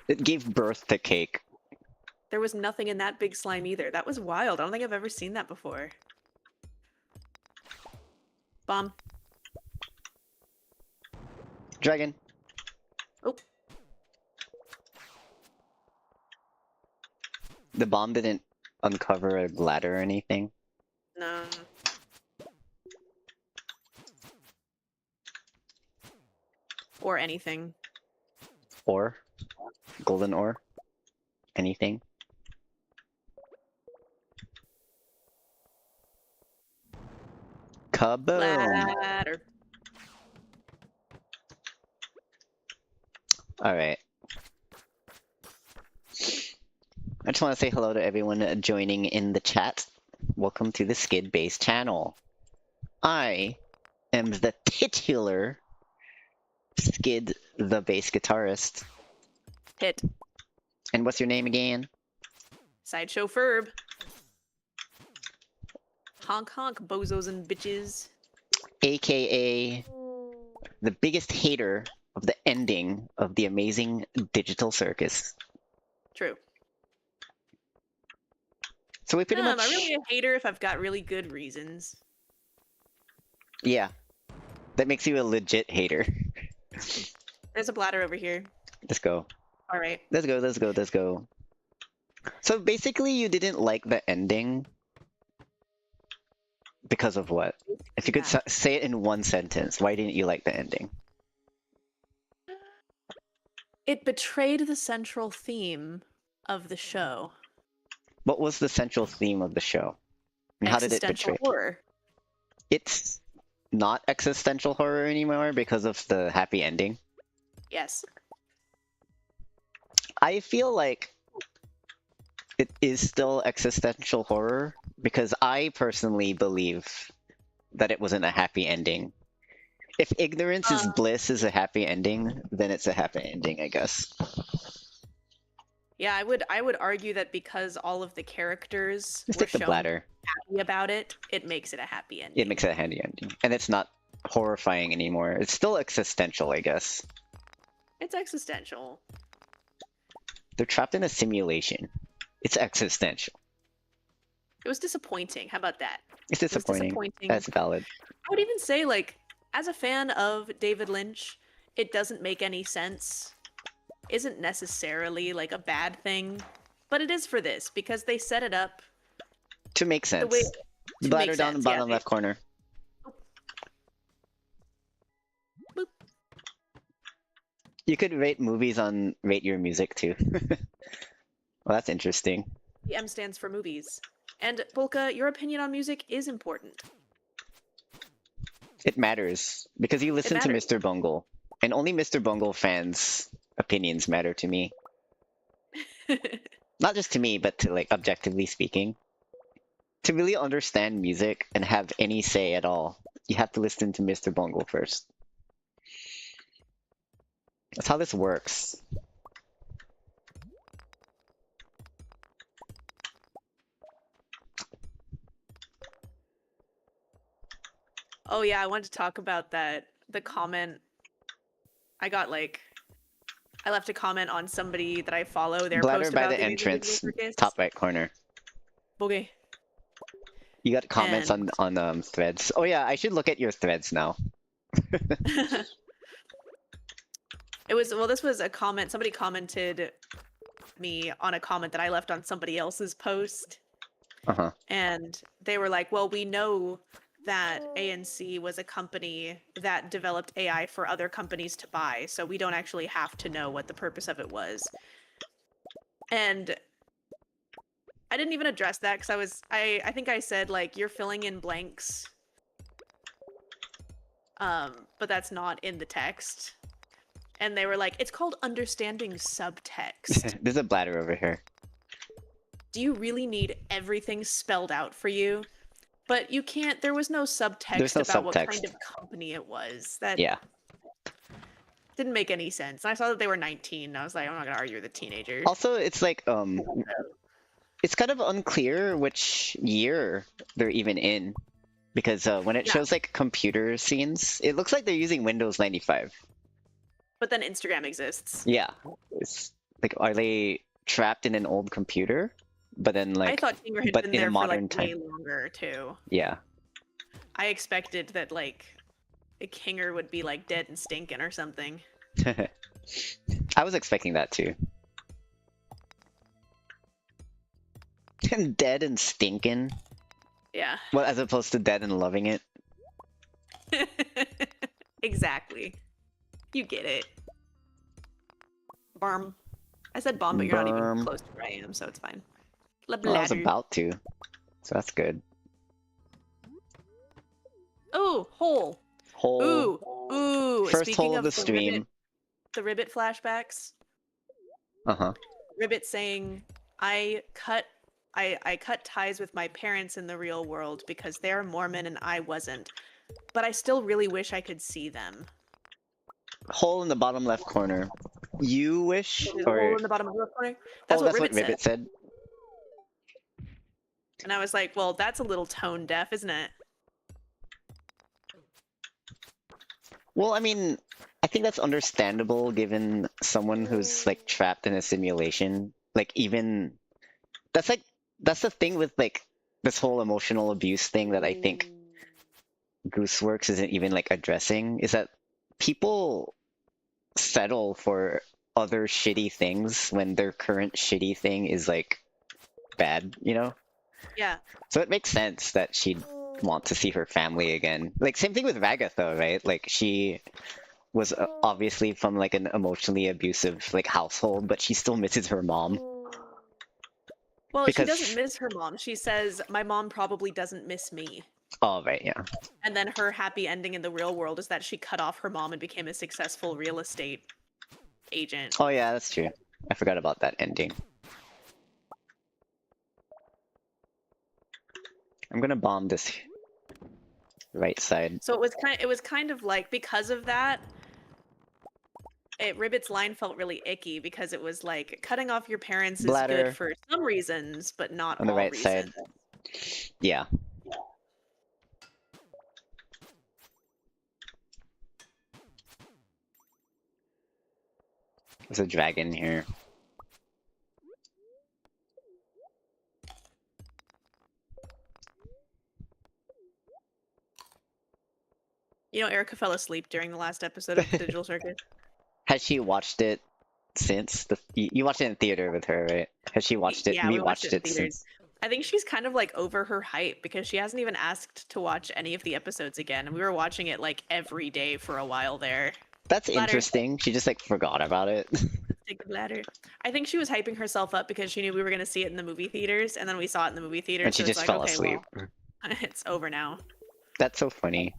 It gave birth to cake. There was nothing in that big slime either. That was wild. I don't think I've ever seen that before. Bomb. Dragon. Oh. The bomb didn't uncover a ladder or anything. No. Or anything. ore, golden ore, anything. Kaboom! Ladder. Alright. I just want to say hello to everyone joining in the chat. Welcome to the Skid Bass channel. I am the titular Skid the bass guitarist. Hit. And what's your name again? Sideshow Ferb. Honk honk, bozos and bitches. AKA the biggest hater of the ending of the Amazing Digital Circus. True. So we pretty much... Am I really a hater if I've got really good reasons? Yeah. That makes you a legit hater. There's a bladder over here. Let's go. Alright. Let's go, let's go, let's go. So basically you didn't like the ending because of what? If you could say it in one sentence, why didn't you like the ending? It betrayed the central theme of the show. What was the central theme of the show? And how did it betray? Horror. It's not existential horror anymore because of the happy ending. Yes. I feel like it is still existential horror because I personally believe that it wasn't a happy ending. If ignorance is bliss is a happy ending, then it's a happy ending, I guess. Yeah, I would argue that because all of the characters Stick the bladder. happy about it, it makes it a happy ending. It makes it a happy ending. And it's not horrifying anymore. It's still existential, I guess. It's existential. They're trapped in a simulation. It's existential. It was disappointing. How about that? It's disappointing. That's valid. I would even say, like, as a fan of David Lynch, it doesn't make any sense. Isn't necessarily like a bad thing, but it is for this because they set it up to make sense. The bladder down in the bottom left corner. Boop. You could rate movies on rate your music too. Well, that's interesting. The M stands for movies. And Polka, your opinion on music is important. It matters because you listen to Mr. Bungle, and only Mr. Bungle fans' opinions matter to me. Not just to me, but to, like, objectively speaking. To really understand music and have any say at all, you have to listen to Mr. Bungle first. That's how this works. Oh yeah, I wanted to talk about that. The comment I got, like, I left a comment on somebody that I follow. Their Bladder post by about the entrance, top right corner. Okay. You got comments on threads. Oh yeah, I should look at your threads now. This was a comment. Somebody commented me on a comment that I left on somebody else's post. Uh-huh. And they were like, well, we know that ANC was a company that developed AI for other companies to buy, so we don't actually have to know what the purpose of it was. And I didn't even address that because I think I said, like, you're filling in blanks. But that's not in the text. And they were like, it's called understanding subtext. There's a bladder over here. Do you really need everything spelled out for you? But you can't, there was no subtext about what kind of company it was. That didn't make any sense. And I saw that they were 19. And I was like, I'm not gonna argue with a teenager. Also, it's like, it's kind of unclear which year they're even in. Because when it shows like computer scenes, it looks like they're using Windows 95. But then Instagram exists. Yeah. It's like, are they trapped in an old computer? But then, like, I thought Kinger had been there for like way longer too. Yeah. I expected that like Kinger would be like dead and stinking or something. I was expecting that too. Dead and stinking. Yeah. Well, as opposed to dead and loving it. Exactly. You get it. Barm. I said bomb, but you're not even Berm. close to where I am, so it's fine. La Well, I was bladder. about to, so that's good. Oh, hole. Hole. Ooh, ooh. First hole Speaking of the of stream. the Ribbit flashbacks, Uh-huh. Ribbit saying, "I cut, I cut ties with my parents in the real world because they're Mormon and I wasn't, but I still really wish I could see them." Hole in the bottom left corner. You wish, There's a hole or in the bottom of the left corner. That's oh, what that's what Ribbit said, Ribbit said. and I was like, "Well, that's a little tone deaf, isn't it?" Well, I mean, I think that's understandable given someone who's like trapped in a simulation. Like even that's like that's the thing with like this whole emotional abuse thing that I think Gooseworks isn't even like addressing is that people settle for other shitty things when their current shitty thing is like bad, you know? Yeah. So it makes sense that she'd want to see her family again. Like same thing with Ragatha, right? Like she was obviously from like an emotionally abusive like household, but she still misses her mom Well, she doesn't because miss her mom. She says, "My mom probably doesn't miss me." oh right, yeah. And then her happy ending in the real world is that she cut off her mom and became a successful real estate agent. Oh yeah, that's true. I forgot about that ending. I'm gonna bomb this right side. So it was kind of like because of that, Ribbit's line felt really icky because it was like cutting off your parents is good Bladder for some reasons, but not on the all right reasons. side. Yeah. There's a dragon here. You know, Erica fell asleep during the last episode of the Digital Circus. Has she watched it since the you watched it in theater with her, right? Has she watched it Yeah, we watched it rewatched in it theaters. since? I think she's kind of like over her hype because she hasn't even asked to watch any of the episodes again. And we were watching it like every day for a while there. That's Bladder, interesting. She just like forgot about it. take the bladder. I think she was hyping herself up because she knew we were going to see it in the movie theaters, and then we saw it in the movie And theaters. she So it's just like, fell okay, asleep. well, it's over now. That's so funny.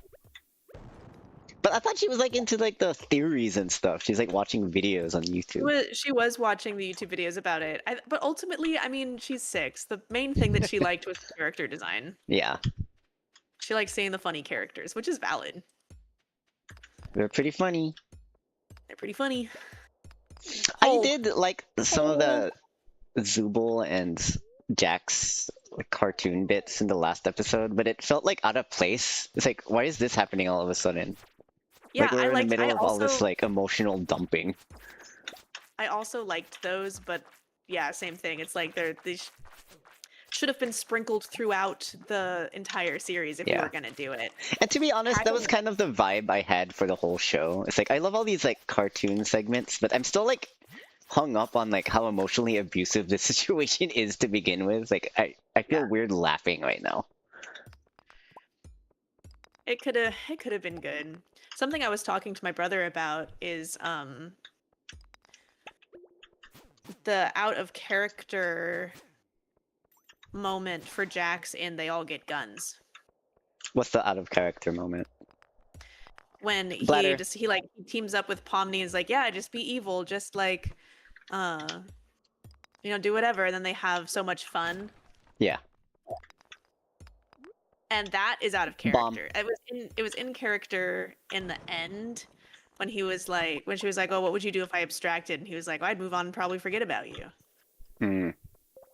But I thought she was like into like the theories and stuff. She's like watching videos on YouTube. She was watching the YouTube videos about it, but ultimately, I mean, she's 6. The main thing that she liked was the character design. Yeah, She liked seeing the funny characters, which is valid. they're pretty funny. They're pretty funny. I Oh, did like some of the Zooble and Jack's like cartoon bits in the last episode, but it felt like out of place. It's like, why is this happening all of a sudden? yeah, Like we're in the middle of all this like emotional dumping. I also liked those, but yeah, same thing. It's like they should have been sprinkled throughout the entire series if we Yeah. were gonna do it. And to be honest, that was Having- kind of the vibe I had for the whole show. It's like I love all these like cartoon segments, but I'm still like hung up on like how emotionally abusive this situation is to begin with. Like I feel weird laughing right now. It could have been good. Something I was talking to my brother about is the out of character moment for Jax in They All Get Guns. What's the out of character moment? When Bladder. he teams up with Pomni and is like, yeah, just be evil, just like do whatever, and then they have so much fun. Yeah. And that is out of Bomb. character. It was in character in the end when she was like, oh, what would you do if I abstracted? And he was like, well, I'd move on and probably forget about you. Hmm.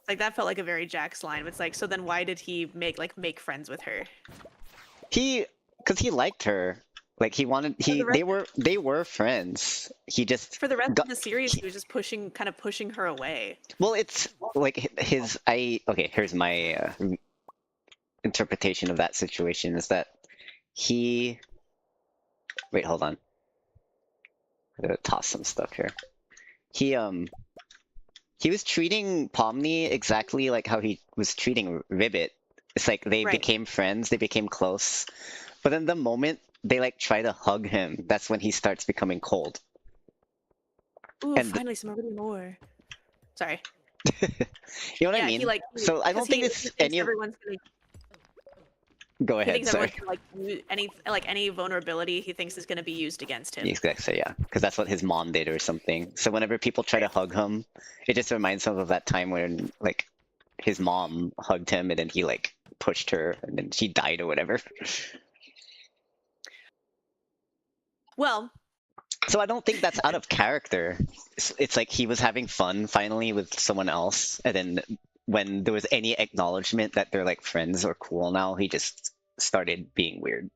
Like that felt like a very Jax line. It's like, so then why did he make friends with her? Because he liked her. Like he wanted they were friends. He just For the rest got, of the series, he was just pushing her away. well, it's like here's my interpretation of that situation is that he wait, hold on. I'm gonna toss some stuff here. He was treating Pomni exactly like how he was treating Ribbit. It's like they Right. became friends, they became close. But then the moment they like try to hug him, that's when he starts becoming cold. Ooh, And finally some Iridium ore. Sorry. you know what I Yeah, mean? he So I because don't think he it's thinks any of. everyone's gonna Go he ahead, thinks everyone's sorry. gonna like use any vulnerability he thinks is gonna be used against him. Exactly, yeah, because that's what his mom did or something. So whenever people try to hug him, it just reminds him of that time when like his mom hugged him and then he like pushed her and then she died or whatever. Well, So I don't think that's out of character. It's like he was having fun finally with someone else, and then when there was any acknowledgement that they're like friends or cool now, he just started being weird.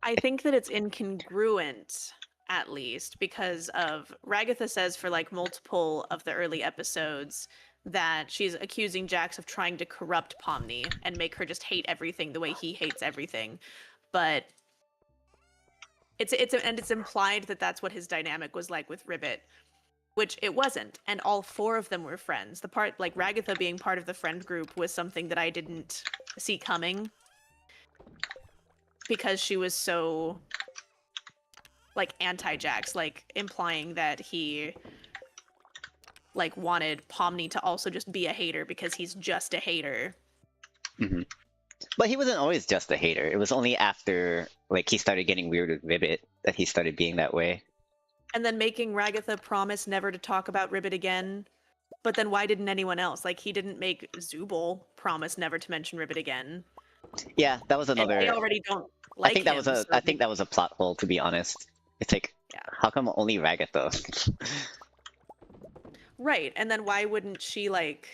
I think that it's incongruent, at least, because of Ragatha says for like multiple of the early episodes that she's accusing Jax of trying to corrupt Pomni and make her just hate everything the way he hates everything. But it's implied that that's what his dynamic was like with Ribbit, which it wasn't. And all four of them were friends. The part like Ragatha being part of the friend group was something that I didn't see coming because she was so like anti-Jax, like implying that he like wanted Pomni to also just be a hater because he's just a hater. Hmm. But he wasn't always just a hater. It was only after like he started getting weird with Ribbit that he started being that way. And then making Ragatha promise never to talk about Ribbit again. But then why didn't anyone else? Like he didn't make Zubul promise never to mention Ribbit again. Yeah, that was And they another. already don't like him. So I think that was a plot hole, to be honest. It's like, yeah. how come only Ragatha? Right. And then why wouldn't she like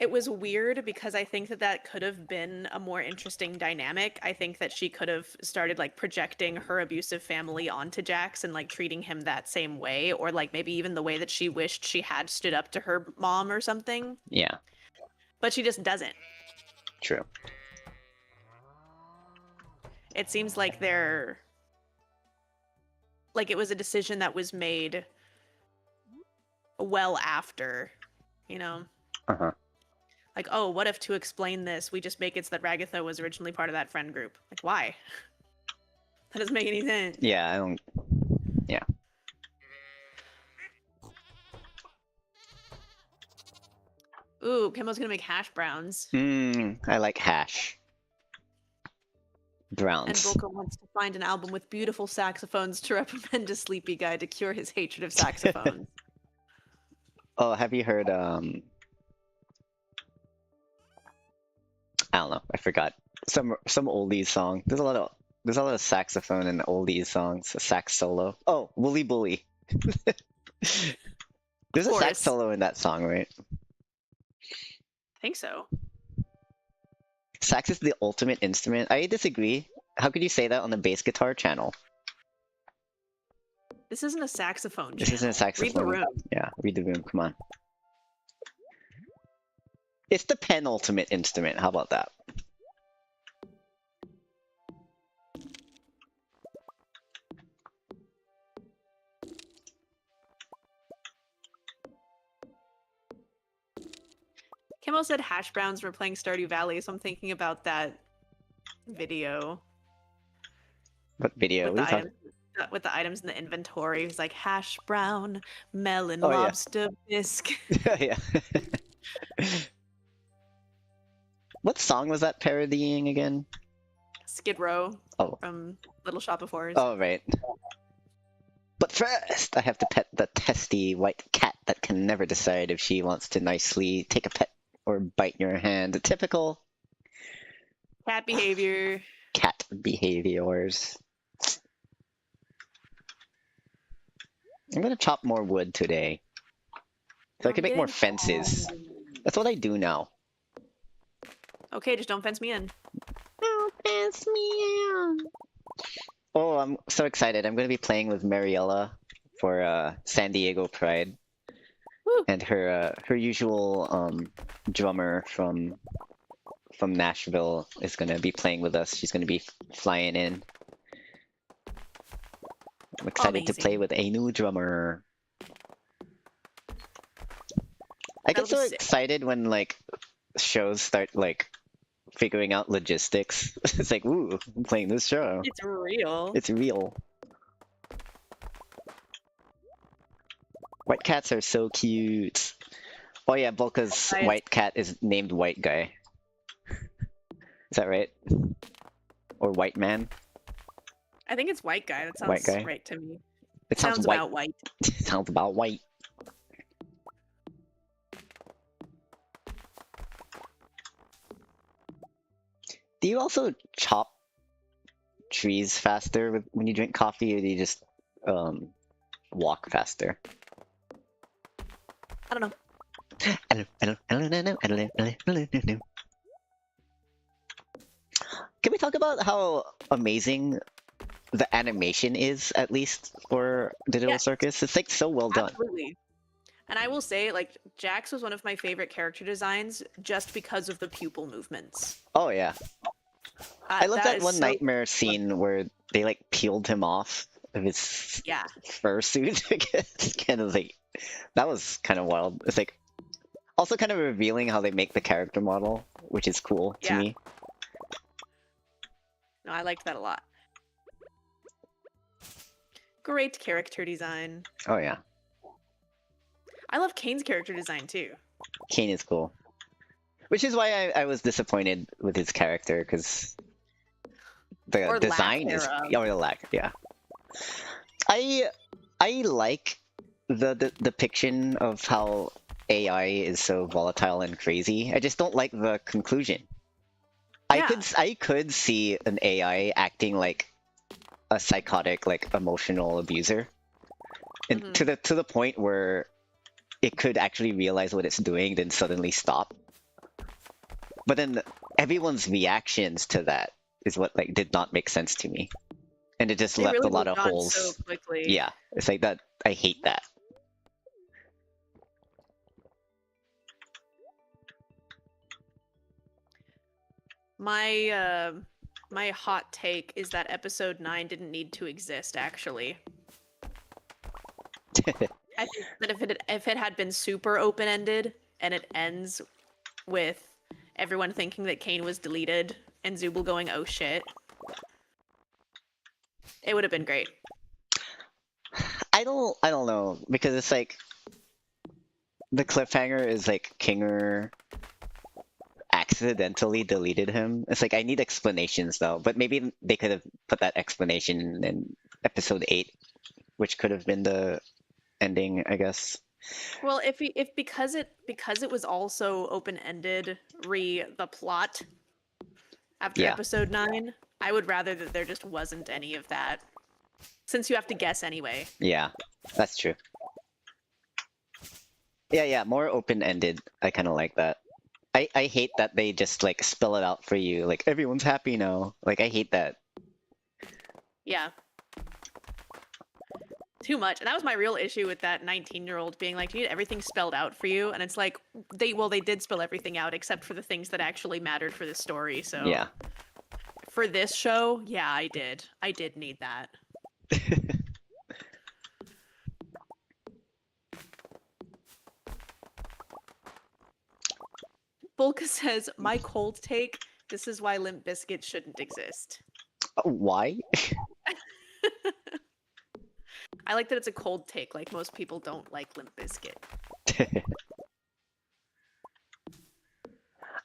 it was weird because I think that that could have been a more interesting dynamic. I think that she could have started like projecting her abusive family onto Jax and like treating him that same way, or like maybe even the way that she wished she had stood up to her mom or something. Yeah, But she just doesn't. true. It seems like they're like it was a decision that was made well after, you know? Uh-huh. Like, oh, what if to explain this, we just make it so that Ragatha was originally part of that friend group? Like, why? That doesn't make any sense. Yeah, I don't. Yeah. Ooh, Kimbo's gonna make hash browns. I like hash. And Browns. Volko wants to find an album with beautiful saxophones to recommend a sleepy guy to cure his hatred of saxophones. Oh, have you heard I don't know, I forgot. Some oldies song. There's a lot of saxophone in the oldies songs, a sax solo. Oh, Wooly Bully. There's a sax course. solo in that song, right? I think so. Sax is the ultimate instrument. I disagree. How could you say that on the bass guitar channel? This isn't a saxophone This channel. isn't a saxophone. Read the room. Yeah, read the room. Come on. It's the penultimate instrument. How about that? Kimbo said hash browns were playing Stardew Valley, so I'm thinking about that video What video? with the items in the inventory. It's like hash brown, melon, Oh, yeah. lobster, bisque. Yeah. What song was that parodying again? Skid Row Oh. from Little Shop of Horrors. Oh, right. But first, I have to pet the testy white cat that can never decide if she wants to nicely take a pet or bite your hand. Typical Cat behavior. cat behaviors. I'm gonna chop more wood today. So I can make more fences. That's what I do now. Okay, just don't fence me in. Don't fence me in. Oh, I'm so excited. I'm gonna be playing with Mariella for San Diego Pride. Woo. And her usual drummer from Nashville is gonna be playing with us. She's gonna be flying in. I'm excited to play with a new drummer. I get so excited when like shows start like figuring out logistics. It's like, ooh, I'm playing this show. It's real. It's real. White cats are so cute. Oh yeah, Volka's Guys, white cat is named White Guy. Is that right? Or White Man? I think it's white guy. That White sounds Guy? right to me. It sounds Sounds white. about white. Sounds about white. Do you also chop trees faster when you drink coffee, or do you just walk faster? I don't know. Can we talk about how amazing the animation is, at least for Digital Yeah, Circus? It's like so well done. absolutely. And I will say, like, Jax was one of my favorite character designs just because of the pupil movements. Oh yeah. I love that is one so nightmare scene where they like peeled him off of his yeah. fursuit. It's kind of like that was kind of wild. It's like also kind of revealing how they make the character model, which is cool to Yeah. me. No, I liked that a lot. Great character design. Oh yeah, I love Kane's character design too. Kane is cool. Which is why I was disappointed with his character, because the Or design lack is thereof. or the lack, yeah. I like the depiction of how AI is so volatile and crazy. I just don't like the conclusion. Yeah. I could see an AI acting like a psychotic, like emotional abuser, and Mhm. to the point where it could actually realize what it's doing, then suddenly stop. But then everyone's reactions to that is what like did not make sense to me, and it just They left a really lot moved of on so holes. quickly. Yeah, it's like that. I hate that. My my hot take is that episode 9 didn't need to exist actually. I think that if it had been super open-ended and it ends with everyone thinking that Kane was deleted and Zooble going, "Oh shit." It would have been great. I don't know, because it's like the cliffhanger is like Kinger accidentally deleted him. It's like I need explanations though, but maybe they could have put that explanation in episode 8, which could have been the ending, I guess. Well, if because it was also open-ended the plot after Yeah. episode 9, I would rather that there just wasn't any of that. Since you have to guess anyway. Yeah, that's true. Yeah, more open-ended. I kind of like that. I hate that they just like spell it out for you. Like everyone's happy now. Like I hate that. Yeah. Too much. And that was my real issue with that 19-year-old being like, you need everything spelled out for you. And it's like, they did spell everything out except for the things that actually mattered for the story. So Yeah. for this show, yeah, I did. I did need that. Bulka says, my cold take, this is why Limp Bizkit shouldn't exist. Why? I like that it's a cold take, like most people don't like Limp Bizkit.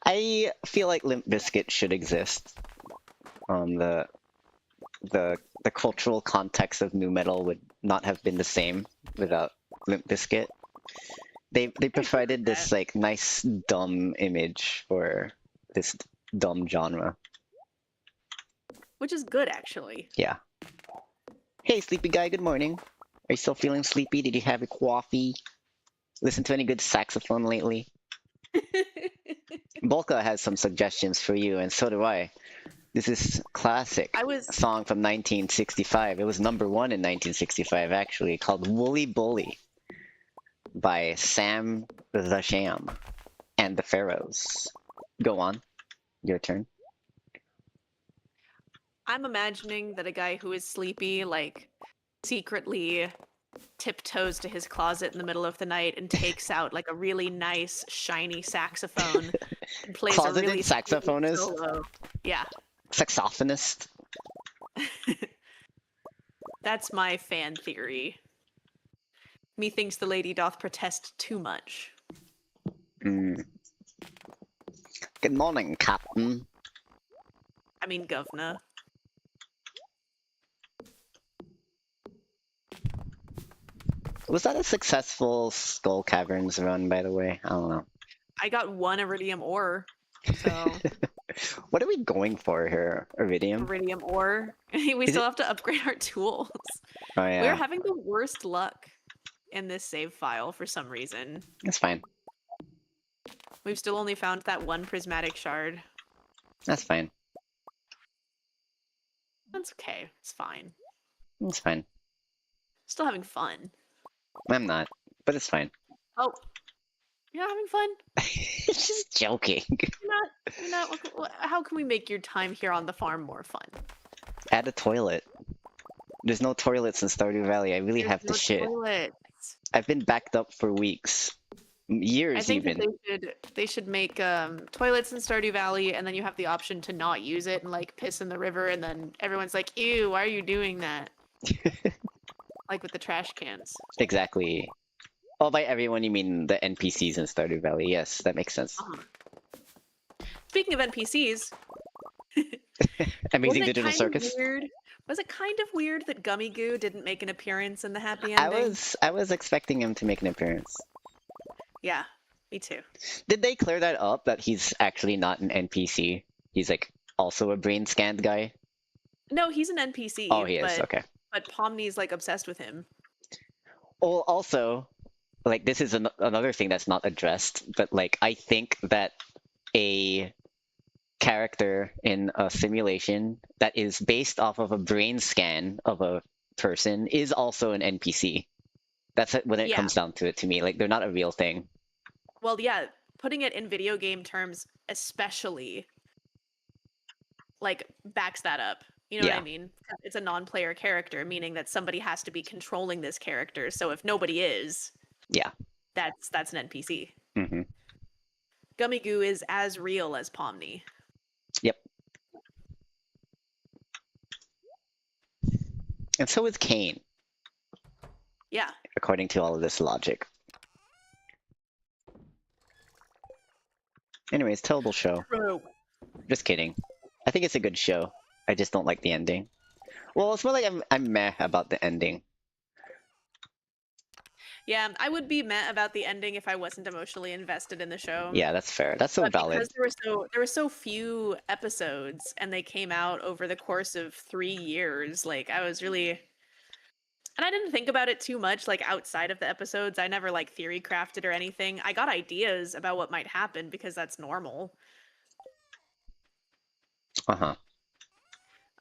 I feel like Limp Bizkit should exist. The cultural context of nu metal would not have been the same without Limp Bizkit. They provided this like nice dumb image for this dumb genre. Which is good, actually. Yeah. Hey, sleepy guy, good morning. Are you still feeling sleepy? Did you have your coffee? Listen to any good saxophone lately? Bolka has some suggestions for you, and so do I. This is classic song from 1965. It was number 1 in 1965, actually, called Woolly Bully by Sam the Sham and the Pharaohs. Go on. Your turn. I'm imagining that a guy who is sleepy, like, secretly tiptoes to his closet in the middle of the night and takes out, like, a really nice, shiny saxophone and plays Closeted a really saxophonist? solo. Yeah. Saxophonist? That's my fan theory. Methinks the lady doth protest too much. Mm. Good morning, Captain. I mean, governor. Was that a successful Skull Caverns run, by the way? I don't know. I got 1 iridium ore, so What are we going for here? Iridium? iridium ore. We Is still it? have to upgrade our tools. Oh We're yeah, having the worst luck in this save file for some reason. that's fine. We've still only found that 1 prismatic shard. That's fine. That's okay. It's fine. It's fine. Still having fun. I'm not, but it's fine. Oh, you're not having fun? It's just joking. You're not. How can we make your time here on the farm more fun? Add a toilet. There's no toilets in Stardew Valley. I really There's have to no shit. toilet. I've been backed up for weeks. I Years think that even. they should make toilets in Stardew Valley, and then you have the option to not use it and like piss in the river, and then everyone's like, "Ew, why are you doing that?" Like with the trash cans. Exactly. Oh, by everyone you mean the NPCs in Stardew Valley. Yes, that makes sense. Speaking of NPCs, Amazing wasn't it Digital kind of Circus. weird? Was it kind of weird that Gummy Goo didn't make an appearance in the happy I ending? was expecting him to make an appearance. Yeah, me too. Did they clear that up that he's actually not an NPC? He's like also a brain scanned guy? No, he's an NPC, Oh, he is. Okay. but Pomni's like obsessed with him. Well, also, like this is another thing that's not addressed, but like I think that a character in a simulation that is based off of a brain scan of a person is also an NPC. That's it when it Yeah. comes down to it to me. Like they're not a real thing. Well, yeah, putting it in video game terms, especially, like backs that up. You know what Yeah. I mean? It's a non-player character, meaning that somebody has to be controlling this character. So if nobody is, Yeah. that's an NPC. Hmm. Gummy Goo is as real as Pomni. Yep. And so is Kane, Yeah. according to all of this logic. Anyways, terrible show. True. Just kidding. I think it's a good show. I just don't like the ending. Well, it's more like I'm meh about the ending. Yeah, I would be meh about the ending if I wasn't emotionally invested in the show. Yeah, that's fair. That's so But valid. because there were so few episodes and they came out over the course of 3 years, like I was really, and I didn't think about it too much like outside of the episodes. I never like theory crafted or anything. I got ideas about what might happen because that's normal. Uh-huh.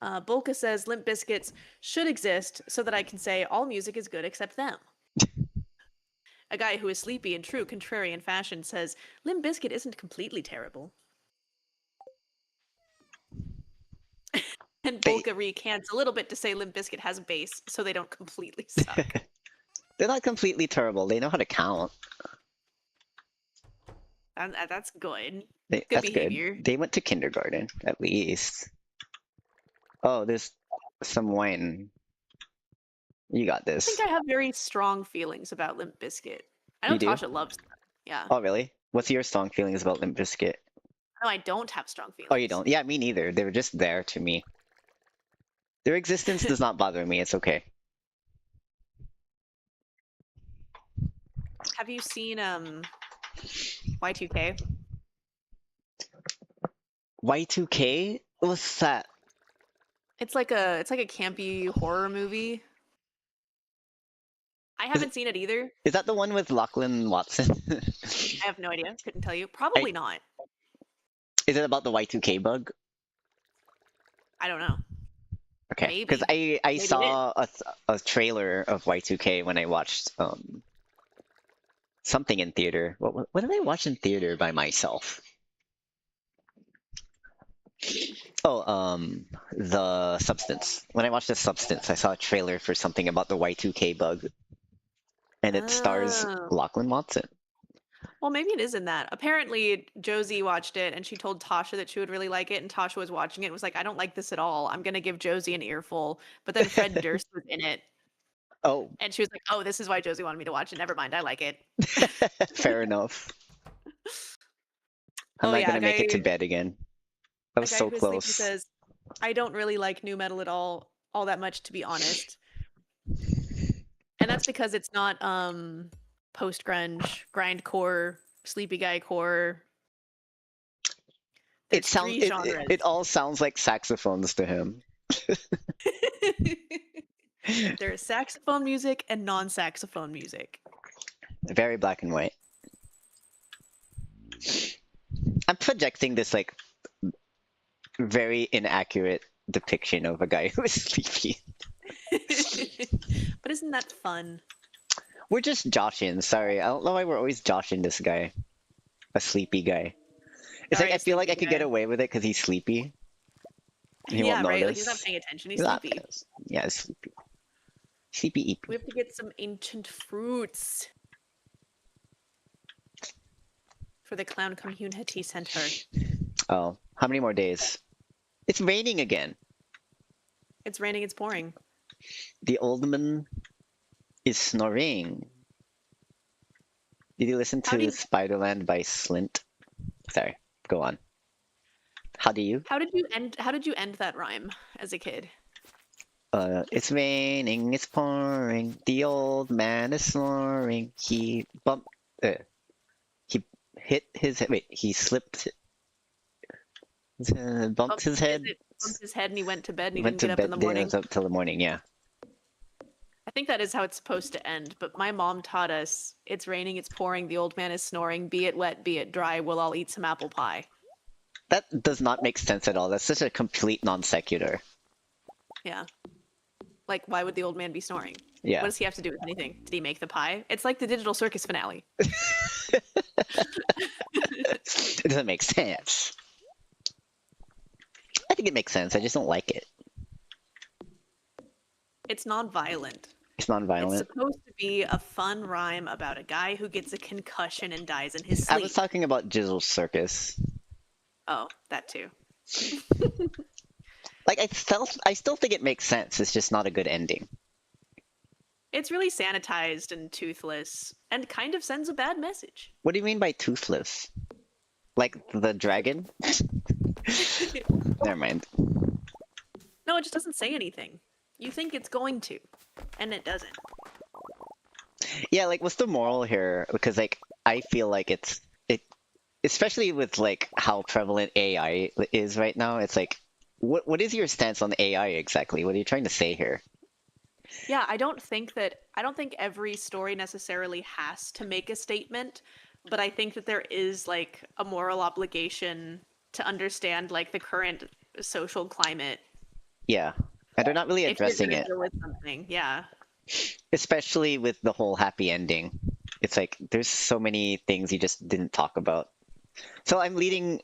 Bolka says Limp Bizkits should exist so that I can say all music is good except them. A guy who is sleepy in true contrarian fashion says Limp Bizkit isn't completely terrible. And Bolka recants a little bit to say Limp Bizkit has a bass, so they don't completely suck. They're not completely terrible. They know how to count. That's good. Good That's behavior. good. They went to kindergarten, at least. Oh, there's some wine. You got I this. think I have very strong feelings about Limp Bizkit. I know You do? Tasha loves them. Yeah. Oh, really? What's your strong feelings about Limp Bizkit? No, I don't have strong feelings. Oh, you don't? Yeah, me neither. They were just there to me. Their existence does not bother me. It's okay. Have you seen Y2K? Y2K? What's that? It's like a campy horror movie. I haven't seen it either. Is that the one with Lachlan Watson? I have no idea. Couldn't tell you. Probably not. Is it about the Y2K bug? I don't know. Okay, Maybe. because I Maybe it saw a trailer of Y2K when I watched something in theater. What did I watch in theater by myself? Oh, The Substance. When I watched The Substance, I saw a trailer for something about the Y2K bug, and it stars Oh. Lachlan Watson. Well, maybe it is in that. Apparently, Josie watched it and she told Tasha that she would really like it, and Tasha was watching it and was like, I don't like this at all. I'm gonna give Josie an earful. But then Fred Durst was in it. Oh, And she was like, "Oh, this is why Josie wanted me to watch it. Never mind, I like it." fair enough. I'm Oh not yeah, gonna make it to bed again. That a was guy so who is sleepy close. says, "I don't really like new metal at all that much, to be honest." And that's because it's not post grunge, grindcore, sleepy guy core. It There's sounds three it genres. all sounds like saxophones to him. There is saxophone music and non-saxophone music. Very black and white. I'm projecting this like very inaccurate depiction of a guy who is sleepy. But isn't that fun? We're just joshing. Sorry, I don't know why we're always joshing this guy, a sleepy guy. It's like Sorry, I feel like sleepy I could get guy. away with it because he's sleepy. He won't Yeah, right? Like he's not notice. paying attention. He's He's not sleepy. Yeah, he's sleepy. Sleepy We eepy. have to get some ancient fruits for the clown community center. Oh, how many more days? It's raining again. It's raining, it's pouring. The old man is snoring. Did you listen How do to you Spiderland by Slint? Sorry, go on. How do you? how did you end that rhyme as a kid? It's raining, it's pouring. The old man is snoring. Uh, he hit his head. Wait, he slipped, bumped his head, Bumped his head and he went to bed and he went didn't to get up in bed, the didn't morning. up till the morning. Yeah, I think that is how it's supposed to end, but my mom taught us it's raining, it's pouring, the old man is snoring, be it wet, be it dry, we'll all eat some apple pie. that does not make sense at all. That's such a complete non sequitur. Yeah. Like, why would the old man be snoring? What Yeah, does he have to do with anything? Did he make the pie? It's like the Digital Circus finale. it doesn't make sense. I think it makes sense. I just don't like it. It's non-violent. It's It's non-violent. supposed to be a fun rhyme about a guy who gets a concussion and dies in his I was sleep. talking about Digital Circus. Oh, that too. Like I still think it makes sense. It's just not a good ending. It's really sanitized and toothless and kind of sends a bad message. What do you mean by toothless? Like the dragon? Never mind. No, it just doesn't say anything. You think it's going to, and it doesn't. Yeah, like what's the moral here? Because like I feel like it especially with like how prevalent AI is right now, it's like what is your stance on AI exactly? What are you trying to say here? Yeah, I don't think every story necessarily has to make a statement, but I think that there is like a moral obligation to understand like the current social climate Yeah. And they're not really if you're addressing going to it, deal with something. Yeah. especially with the whole happy ending. It's like there's so many things you just didn't talk about. So I'm leaning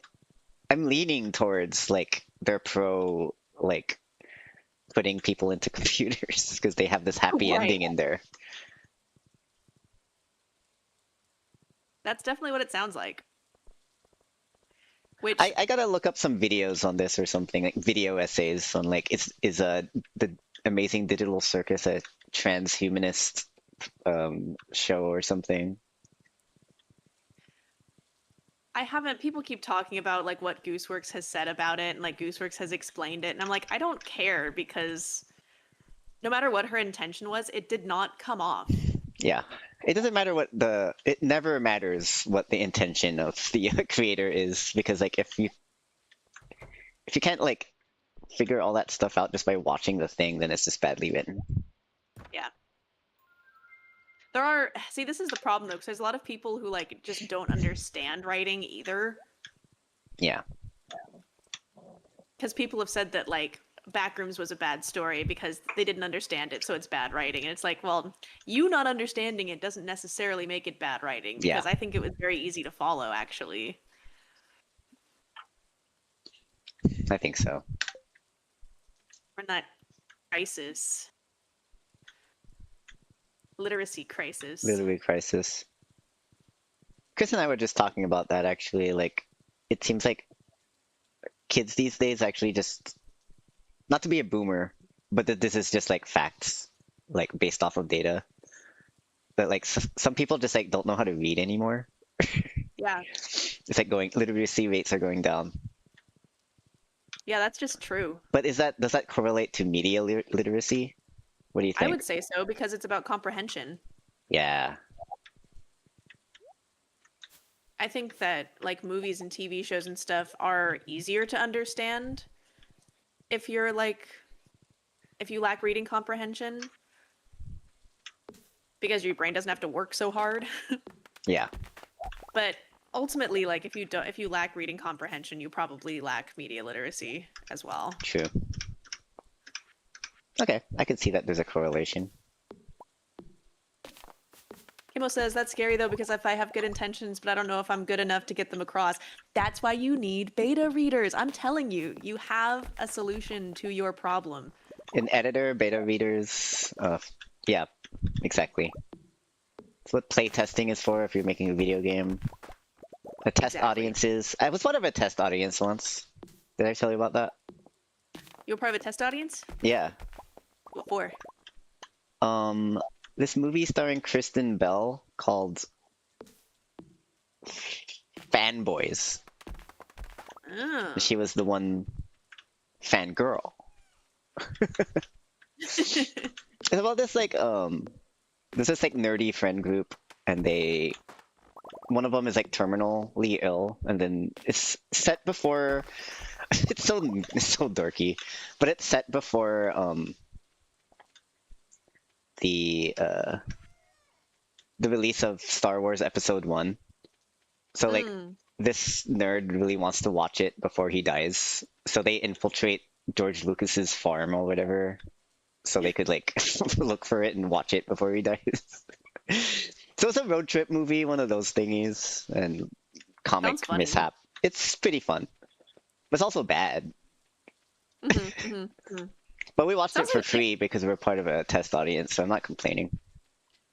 towards like they're pro like putting people into computers because they have this happy Right. ending in there. That's definitely what it sounds like. Which I gotta look up some videos on this or something, like video essays on like is the Amazing Digital Circus a transhumanist show or something? I haven't people keep talking about like what Gooseworks has said about it and like Gooseworks has explained it and I'm like I don't care because no matter what her intention was, it did not come off. Yeah. It doesn't matter it never matters what the intention of the creator is because like if you can't like figure all that stuff out just by watching the thing, then it's just badly written. Yeah. There are see this is the problem though because there's a lot of people who like just don't understand writing either Yeah. because people have said that like Backrooms was a bad story because they didn't understand it so it's bad writing and it's like well you not understanding it doesn't necessarily make it bad writing Yeah. because I think it was very easy to follow actually. I think so. We're in that crisis. Literacy crisis. Literary crisis. Chris and I were just talking about that actually. Like, it seems like kids these days actually just, not to be a boomer, but that this is just like facts. like based off of data. But like some people just like don't know how to read anymore. Yeah. It's like going literacy rates are going down. Yeah, that's just true. But does that correlate to media literacy? What do you I think? would say so because it's about comprehension. Yeah. I think that like movies and TV shows and stuff are easier to understand if you're like if you lack reading comprehension because your brain doesn't have to work so hard. Yeah. But ultimately, like if you lack reading comprehension, you probably lack media literacy as well. True. Okay, I can see that there's a correlation. Kimo says that's scary though because if I have good intentions, but I don't know if I'm good enough to get them across. That's why you need beta readers. I'm telling you, you have a solution to your problem. An editor, beta readers, yeah, exactly. It's what playtesting is for if you're making a video game. A test audiences. I was part of a test audience once. Did I tell you about that? You were part of a test audience? Yeah. What for? This movie starring Kristen Bell called Fanboys. Oh. She was the one fangirl. It's about this like there's this like nerdy friend group, and one of them is like terminally ill, and then it's set before it's so dorky, but it's set before the release of Star Wars Episode 1. So like this nerd really wants to watch it before he dies, so they infiltrate George Lucas's farm or whatever, so they could like look for it and watch it before he dies. So it's a road trip movie, one of those thingies, and comic mishap. It's pretty fun, but it's also bad. But we watched it for free because we're part of a test audience, so I'm not complaining.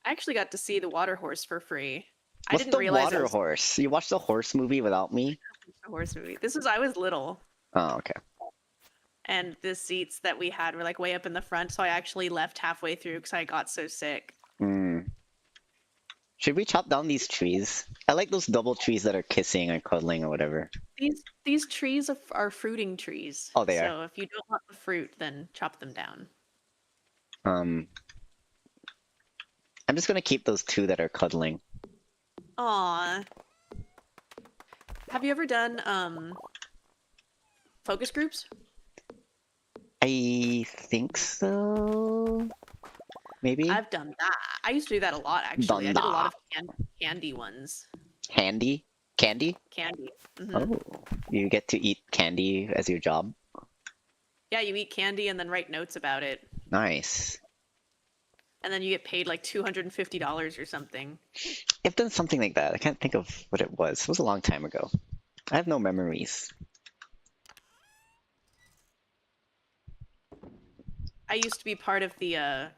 I actually got to see the Water Horse for free. What's the Water Horse? You watched the horse movie without me? The horse movie. I was little. Oh, okay. And the seats that we had were like way up in the front, so I actually left halfway through because I got so sick. Should we chop down these trees? I like those double trees that are kissing or cuddling or whatever. These trees are fruiting trees. Oh, they are. So if you don't want the fruit, then chop them down. I'm just gonna keep those two that are cuddling. Aww. Have you ever done focus groups? I think so. Maybe. I've done that. I used to do that a lot actually. I did a lot of candy ones. Candy? Candy. Oh, you get to eat candy as your job? Yeah, you eat candy and then write notes about it. Nice. And then you get paid like $250 or something. I've done something like that. I can't think of what it was. It was a long time ago. I have no memories. I used to be part of the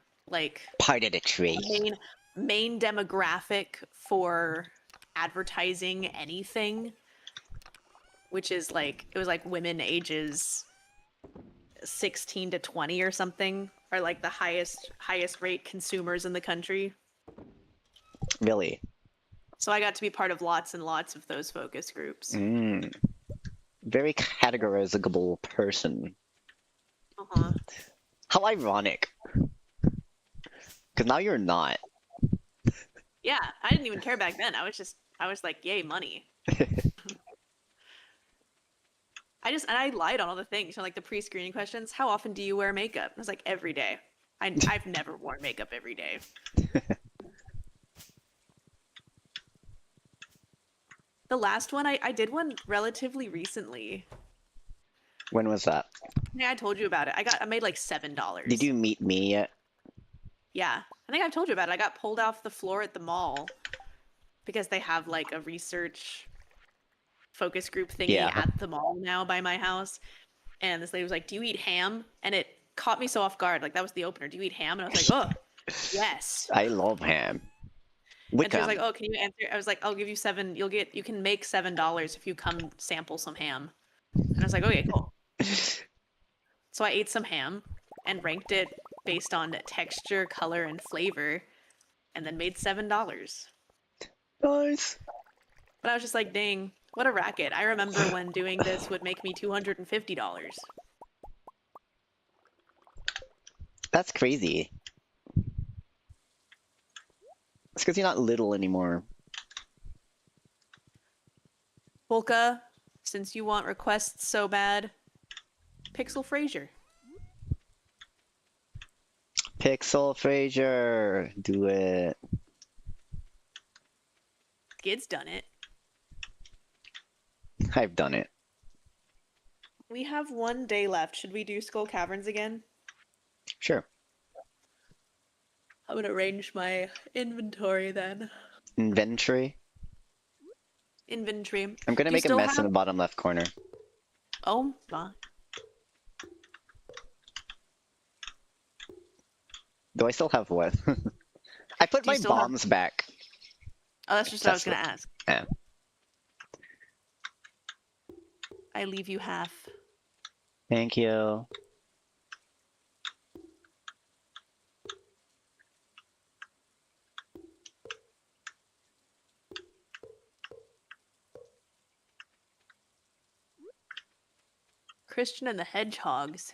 part of the tree. Main demographic for advertising anything, which is like it was like women ages 16 to 20 or something are like the highest rate consumers in the country. Really? So I got to be part of lots and lots of those focus groups. Very categorizable person. How ironic. Because now you're not. Yeah, I didn't even care back then. I was like, yay, money. I lied on all the things. Like the pre-screening questions. How often do you wear makeup? I was like, every day. I've never worn makeup every day. The last one, I did one relatively recently. When was that? Yeah, I told you about it. I made like $7. Did you meet me yet? Yeah, I think I've told you about it. I got pulled off the floor at the mall because they have like a research focus group thingy at the mall now by my house. And this lady was like, "Do you eat ham?" And it caught me so off guard. Like that was the opener. "Do you eat ham?" And I was like, "Oh, yes." I love ham. And she was like, "Oh, can you answer?" I was like, "I'll give you $7. You can make $7 if you come sample some ham." And I was like, "Okay, cool." So I ate some ham and ranked it based on texture, color, and flavor, and then made $7. Nice. But I was just like, dang, what a racket. I remember when doing this would make me $250. That's crazy. It's because you're not little anymore. Polka, since you want requests so bad, Pixel Frasier. Pixel Frasier, do it. Skid's done it. I've done it. We have 1 day left. Should we do Skull Caverns again? Sure. I'm gonna arrange my inventory then. Inventory. Inventory. I'm gonna Do you make a still mess in have- the bottom left corner. Oh, my. Do I still have what? I put Do you my still have- bombs back. Oh, that's just what I was That's gonna ask. Yeah. I leave you half. Thank you. Christian and the Hedgehogs.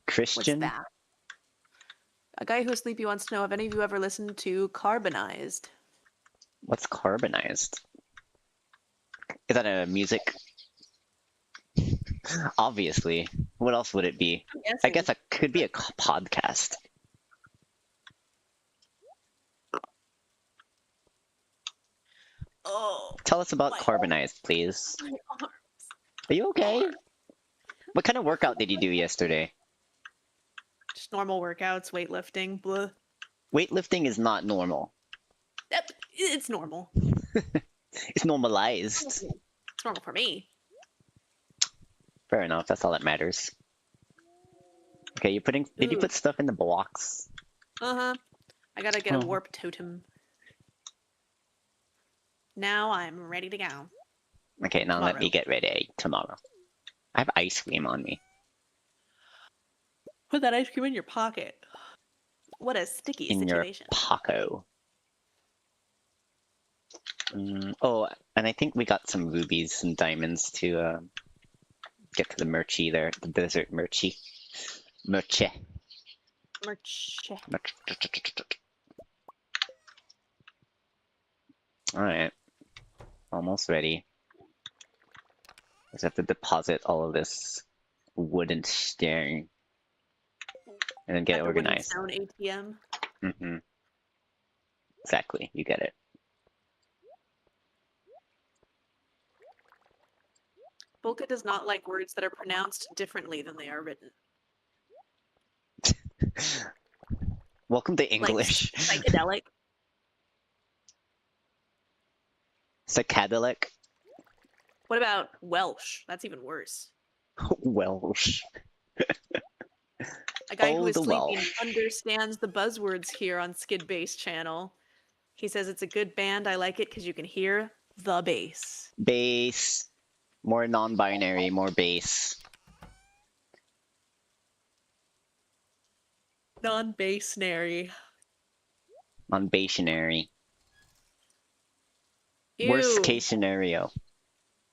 What's Christian? that? A guy who's sleepy wants to know, have any of you ever listened to Carbonized? What's carbonized? Is that a music? Obviously. What else would it be? I guess it could be a podcast. Oh, Tell us about my carbonized, please. my arm. Are you okay? What kind of workout did you do yesterday? Just normal workouts, weightlifting, blah. Weightlifting is not normal. Yep, it's normal. It's normalized. It's normal for me. Fair enough, that's all that matters. Okay, did you Ooh. put stuff in the blocks? Uh-huh. I gotta get Oh. a warp totem. Now I'm ready to go. Okay, now let Tomorrow. me get ready tomorrow. I have ice cream on me. Put that ice cream in your pocket. What a sticky In situation. your Paco. Oh, and I think we got some rubies and diamonds to get to the merchie there, the desert merchie. Merche. Merch. Alright. Almost ready. Just have to deposit all of this wooden stone. And then get At the Wooden organized. Stone ATM. Mm-hmm. Exactly, you get it. Bulka does not like words that are pronounced differently than they are written. Welcome to Like English. psychedelic. Psychedelic. What about Welsh? That's even worse. Welsh. A guy who Oh, is the sleepy Welsh. understands the buzzwords here on Skid Bass channel. He says it's a good band. I like it because you can hear the bass. Base. More non-binary, more base. Non-bassnary. Non-bationary. Ew. Worst case scenario.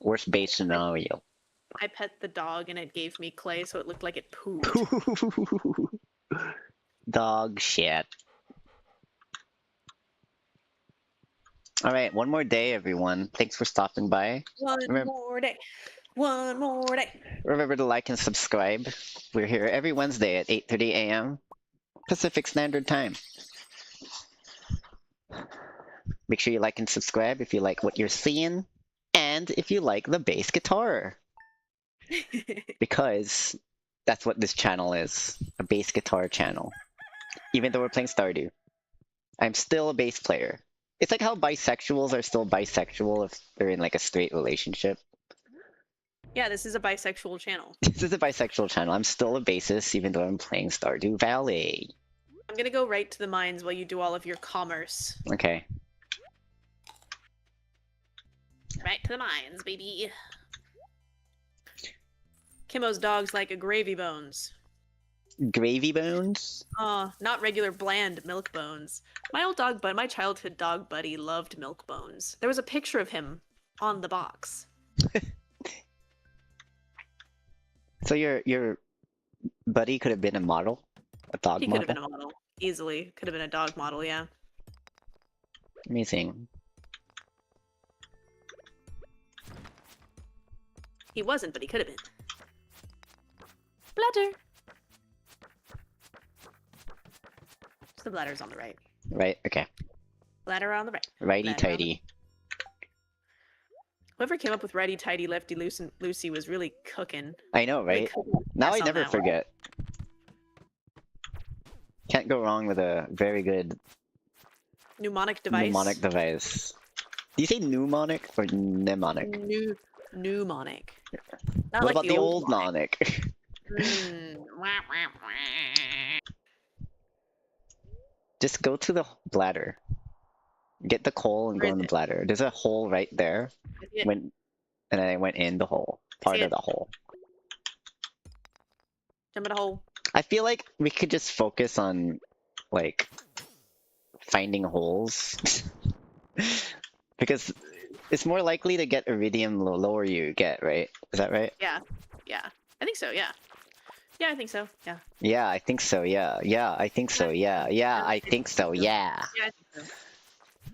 Worst base scenario. I pet the dog and it gave me clay, so it looked like it pooped. Dog shit. Alright, one more day, everyone. Thanks for stopping by. One more day. One more day. Remember to like and subscribe. We're here every Wednesday at 8:30 a.m. Pacific Standard Time. Make sure you like and subscribe if you like what you're seeing, and if you like the bass guitar, because that's what this channel is, a bass guitar channel. Even though we're playing Stardew, I'm still a bass player. It's like how bisexuals are still bisexual if they're in like a straight relationship. Yeah, this is a bisexual channel. This is a bisexual channel. I'm still a bassist even though I'm playing Stardew Valley. I'm gonna go right to the mines while you do all of your commerce. Okay. Right to the mines, baby. Kimmo's dog's like a gravy bones. Gravy bones? Not regular bland milk bones. My childhood dog Buddy loved milk bones. There was a picture of him on the box. So your buddy could have been a model? A dog He could have model? been a model. Easily. Could have been a dog model, yeah. Amazing. He wasn't, but he could have been. Bladder! So the bladder's on the right. Right, okay. Bladder on the right. Righty Bladder on the- tighty. Whoever came up with righty tighty, lefty loosey was really cooking. I know, Really right? cooking Now I gas on never that one. forget. Can't go wrong with a very good Mnemonic device. mnemonic device. Do you say mnemonic or mnemonic? Mnemonic. What Not like about the old mnemonic. mnemonic? Wah, wah, wah. Just go to the bladder. Get the coal and Where go is in the it? bladder. There's a hole right there. I see it. And then I went in the hole. Part see of it. the hole. Jump in a hole. I feel like we could just focus on like finding holes. Because it's more likely to get iridium the lower you get, right? Is that right? Yeah. Yeah. I think so, yeah. Yeah, I think so. Yeah. Yeah, I think so. Yeah, yeah, I think so. Yeah, yeah, I think so. Yeah. Yeah, I think so.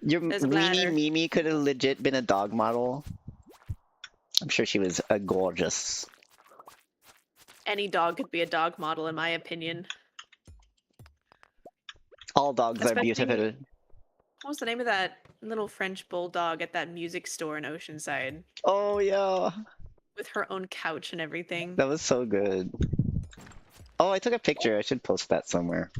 Your There's a weenie bladder. Mimi could have legit been a dog model. I'm sure she was a gorgeous. Any dog could be a dog model, in my opinion. All dogs are Especially- beautiful. What was the name of that little French bulldog at that music store in Oceanside? Oh yeah, With her own couch and everything. that was so good. Oh, I took a picture. I should post that somewhere.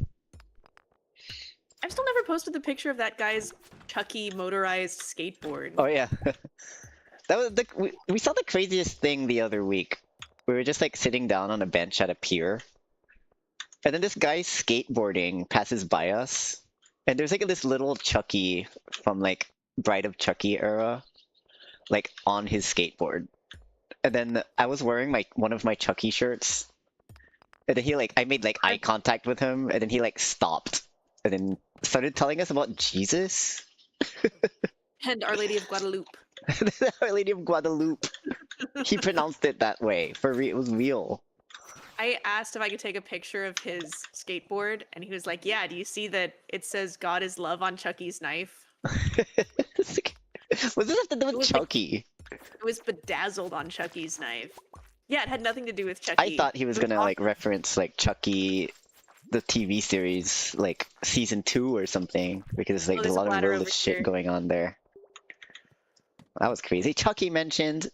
I've still never posted the picture of that guy's Chucky motorized skateboard. Oh yeah, that was we saw the craziest thing the other week. We were just like sitting down on a bench at a pier, and then this guy skateboarding passes by us, and there's like this little Chucky from like Bride of Chucky era, like on his skateboard. And then I was wearing one of my Chucky shirts, and then I made like eye contact with him, and then he like stopped, and then started telling us about Jesus. And Our Lady of Guadalupe. Our Lady of Guadalupe. He pronounced it that way. It was real. I asked if I could take a picture of his skateboard, and he was like, yeah, do you see that it says God is love on Chucky's knife? What does this have to do It with was like- Chucky? It was bedazzled on Chucky's knife. Yeah, it had nothing to do with Chucky. I thought he was It was gonna like awesome. reference like Chucky, the TV series, like season 2 or something, because like Oh, there's a there's a lot of bladder world over of shit here. going on there. That was crazy. Chucky mentioned.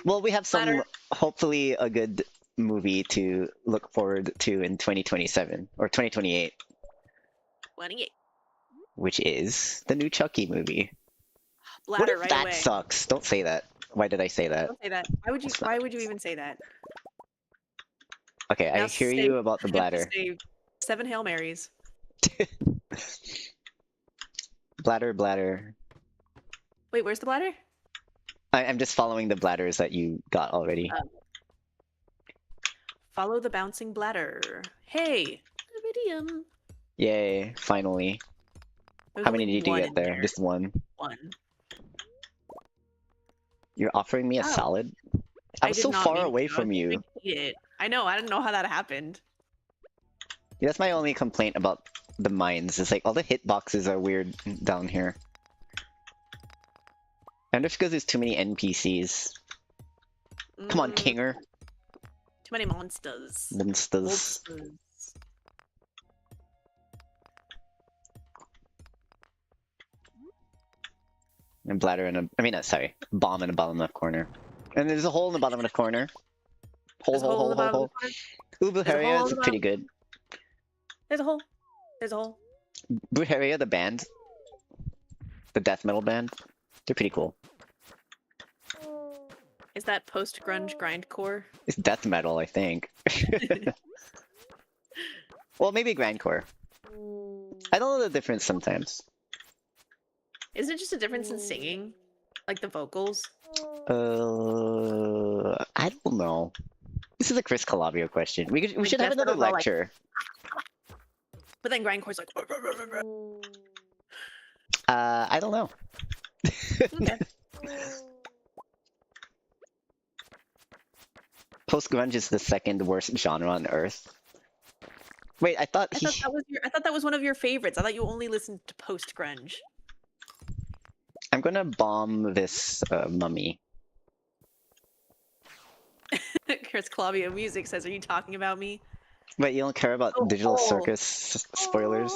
Well, we have some, Bladder. hopefully a good movie to look forward to in 2027 or 2028, 28. which is the new Chucky movie. What Bladder if right that away. sucks? Don't say that. Why did I say that? Don't say that. Why would you even say that? Okay, I Now hear say- you about the You have to bladder. say 7 Hail Marys. Bladder, bladder. Wait, where's the bladder? I'm just following the bladders that you got already. Follow the bouncing bladder. Hey, iridium. Yay, finally. There's How many only did you one get in there? Just one. One. You're offering me a Oh. salad? I I was did so not far mean away to. I from was you. hoping to eat it. I know. I didn't know how that happened. Yeah, that's my only complaint about the mines. It's like all the hitboxes are weird down here. I wonder if because there's too many NPCs. Come on, Mm, Kinger. Too many monsters. Monsters. Monsters. And bladder in a. I mean, sorry. Bomb in the bottom left corner. And there's a hole in the bottom left corner. Hole, There's a hole, hole hole, in the hole, bottom of hole. the corner. There's a Ubuharia hole is in the pretty good. There's a hole. There's a hole. Buharia, the band. The death metal band. They're pretty cool. Is that post grunge grindcore? It's death metal, I think. Well, maybe grindcore. I don't know the difference sometimes. Isn't it just a difference in singing? Like the vocals? I don't know. This is a Chris Calabria question. We Like, should have Death another Metal's all like- lecture. But then Grindcore's like. I don't know. Okay. Post-grunge is the second worst genre on Earth. Wait, I thought I thought that was one of your favorites. I thought you only listened to post grunge. I'm gonna bomb this mummy. Chris Clavio Music says, "Are you talking about me?" But you don't care about Digital Circus spoilers?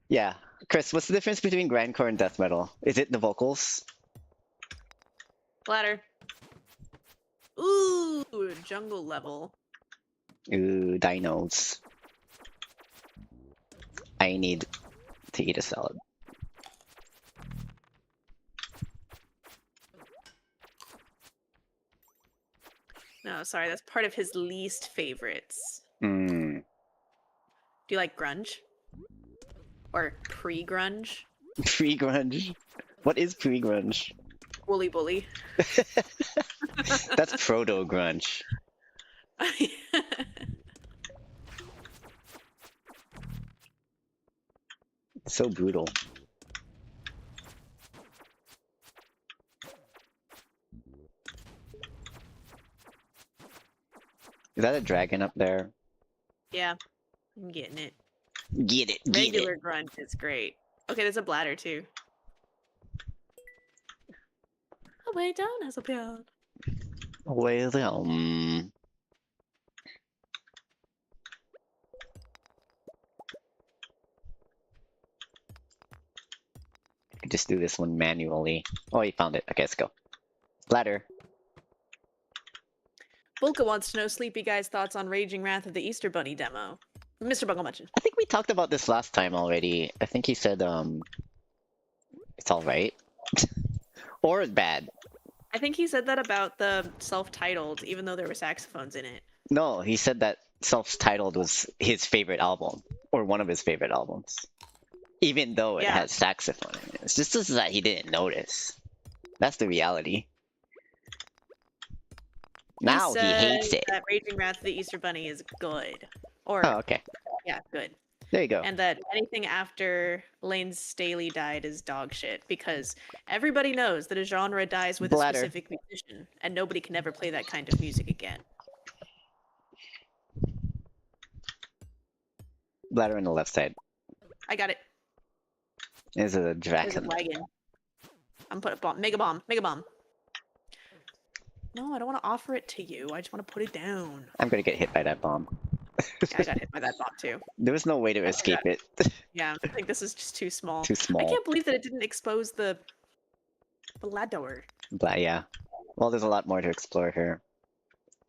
Yeah. Chris, what's the difference between grindcore and death metal? Is it the vocals? Ladder. Ooh, jungle level. Ooh, dinos. I need to eat a salad. No, sorry, that's part of his least favorites. Hmm. Do you like grunge? Or pre-grunge? Pre-grunge? What is pre-grunge? Woolly bully. That's proto-grunge. So brutal. Is that a dragon up there? Yeah, I'm getting it. Get it, get Regular it. grunge is great. Okay, there's a bladder too. Way down has a piano. Way down. I could just do this one manually. Oh, you found it. Okay, let's go. Bladder. Volka wants to know Sleepy Guy's thoughts on Raging Wrath of the Easter Bunny demo. Mr. Bungle mentioned. I think we talked about this last time already. I think he said, it's alright. Or bad. I think he said that about the self-titled, even though there were saxophones in it. No, he said that self-titled was his favorite album. Or one of his favorite albums. Even though it has saxophone in it. It's just that he didn't notice. That's the reality. Now he hates it. That Raging Wrath of the Easter Bunny is good. Or, Oh, okay. yeah, good. There you go. And that anything after Lane Staley died is dog shit, because everybody knows that a genre dies with Bladder. a specific musician, and nobody can ever play that kind of music again. Bladder on the left side. I got it. There's a There's a dragon. wagon. I'm putting a bomb. Mega bomb. Mega bomb. No, I don't want to offer it to you. I just want to put it down. I'm gonna get hit by that bomb. Yeah, I got hit by that bomb too. There was no way to escape it. Yeah, I think this is just too small. Too small. I can't believe that it didn't expose the ladder. Yeah. Well, there's a lot more to explore here.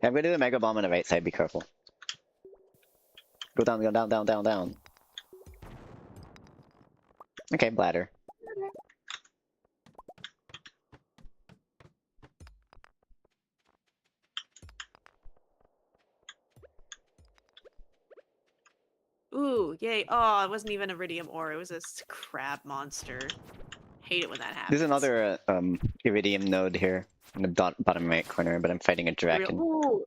Yeah, I'm gonna do a mega bomb on the right side. Be careful. Go down, go down, down, down, down. Okay, bladder. Ooh, yay. Oh, it wasn't even iridium ore. It was a crab monster. Hate it when that happens. There's another iridium node here in the bottom right corner, but I'm fighting a dragon. Ooh.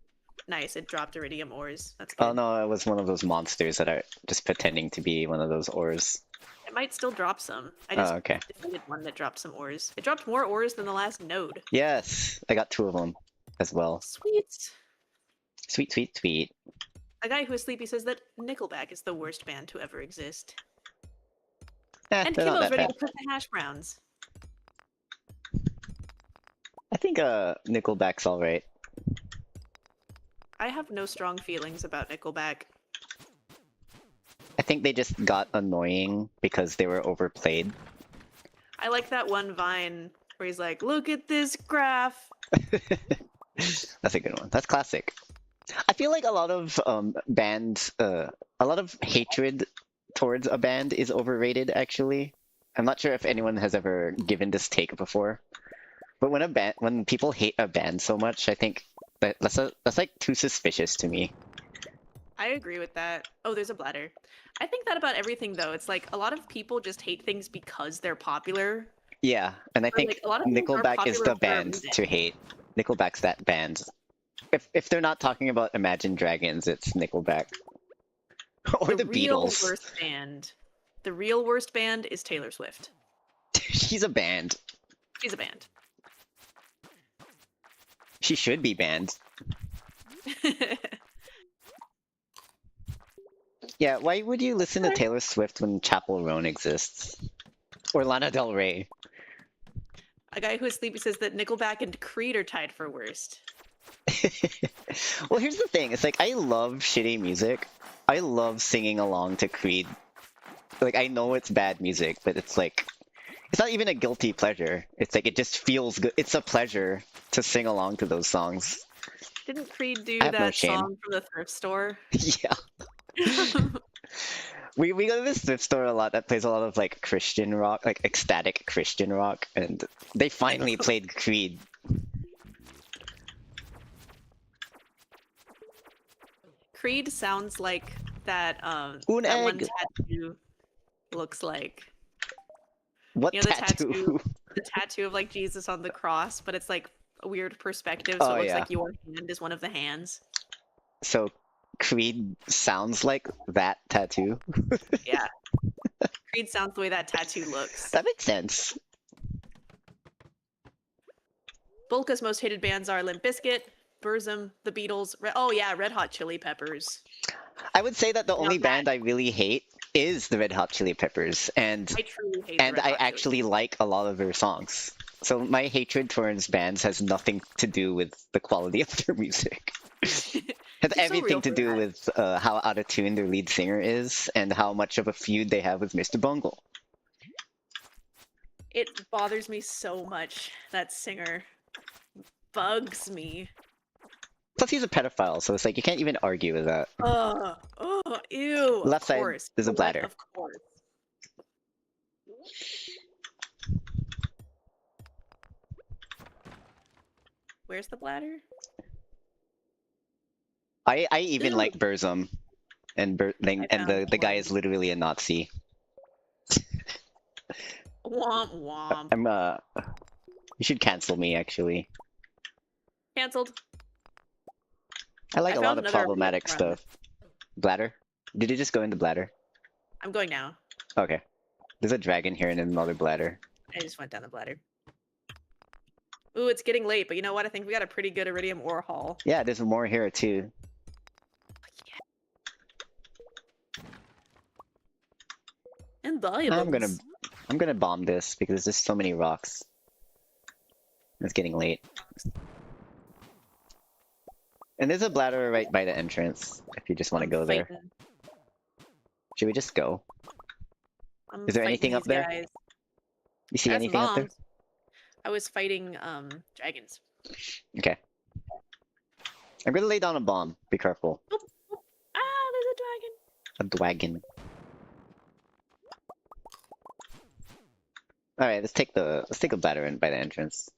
Nice, it dropped iridium ores. That's good. Oh no, it was one of those monsters that are just pretending to be one of those ores. It might still drop some. I just okay. defeated one that dropped some ores. It dropped more ores than the last node. Yes, I got 2 of them as well. Sweet. Sweet, sweet, sweet. A guy who is sleepy says that Nickelback is the worst band to ever exist. They're And not Kimmo's that ready bad. to cook the hash browns. I think Nickelback's alright. I have no strong feelings about Nickelback. I think they just got annoying because they were overplayed. I like that one Vine where he's like, look at this graph. That's a good one. That's classic. I feel like a lot of bands, a lot of hatred towards a band is overrated, actually. I'm not sure if anyone has ever given this take before. But when people hate a band so much, I think that's like too suspicious to me. I agree with that. Oh, there's a bladder. I think that about everything, though. It's like a lot of people just hate things because they're popular. Yeah, and I think like, a lot of things are Nickelback is popular the for a band reason. to hate. Nickelback's that band. If they're not talking about Imagine Dragons, it's Nickelback. Or the real Beatles. worst band. The real worst band is Taylor Swift. She's a band. She's a band. She should be banned. Yeah, why would you listen to Taylor Swift when Chapel Roan exists? Or Lana Del Rey? A guy who is sleepy says that Nickelback and Creed are tied for worst. Well, here's the thing. It's like, I love shitty music. I love singing along to Creed. Like, I know it's bad music, but it's like, it's not even a guilty pleasure. It's like, it just feels good. It's a pleasure to sing along to those songs. Didn't Creed do I have no that shame. song from the thrift store? Yeah. We go to this thrift store a lot that plays a lot of like Christian rock, like ecstatic Christian rock, and they finally played Creed. Creed sounds like that Un that one egg. tattoo looks like. What You know, tattoo? the tattoo of like Jesus on the cross, but it's like a weird perspective, so Oh, it looks yeah. like your hand is one of the hands. So Creed sounds like that tattoo? Yeah. Creed sounds the way that tattoo looks. That makes sense. Bulka's most hated bands are Limp Bizkit, Burzum, The Beatles, Red Hot Chili Peppers. I would say that the only that- band I really hate is the Red Hot Chili Peppers, and I truly hate the and Red I Hot Chili actually like a lot of their songs. So my hatred towards bands has nothing to do with the quality of their music. It has You're so everything real to for do that. with how out of tune their lead singer is and how much of a feud they have with Mr. Bungle. It bothers me so much. That singer bugs me. Plus, he's a pedophile, so it's like you can't even argue with that. Ew. Left of side, course. there's a What? bladder. Of course. Where's the bladder? I even Ew. like Burzum, and found the guy one. is literally a Nazi. Womp womp. I'm you should cancel me actually. Cancelled. I like I a lot found of another problematic run. stuff. Bladder? Did you just go into bladder? I'm going now. Okay. There's a dragon here and another bladder. I just went down the bladder. Ooh, it's getting late, but you know what? I think we got a pretty good iridium ore haul. Yeah, there's more here too. And valuables. I'm gonna bomb this because there's so many rocks. It's getting late. And there's a bladder right by the entrance if you just want to go there. Should we just go? Is there anything up there? Guys. You see anything up there? I was fighting dragons. Okay. I'm gonna lay down a bomb. Be careful. Oop, oop. Ah, there's a dragon. A dragon. Alright, let's take a bladder in by the entrance.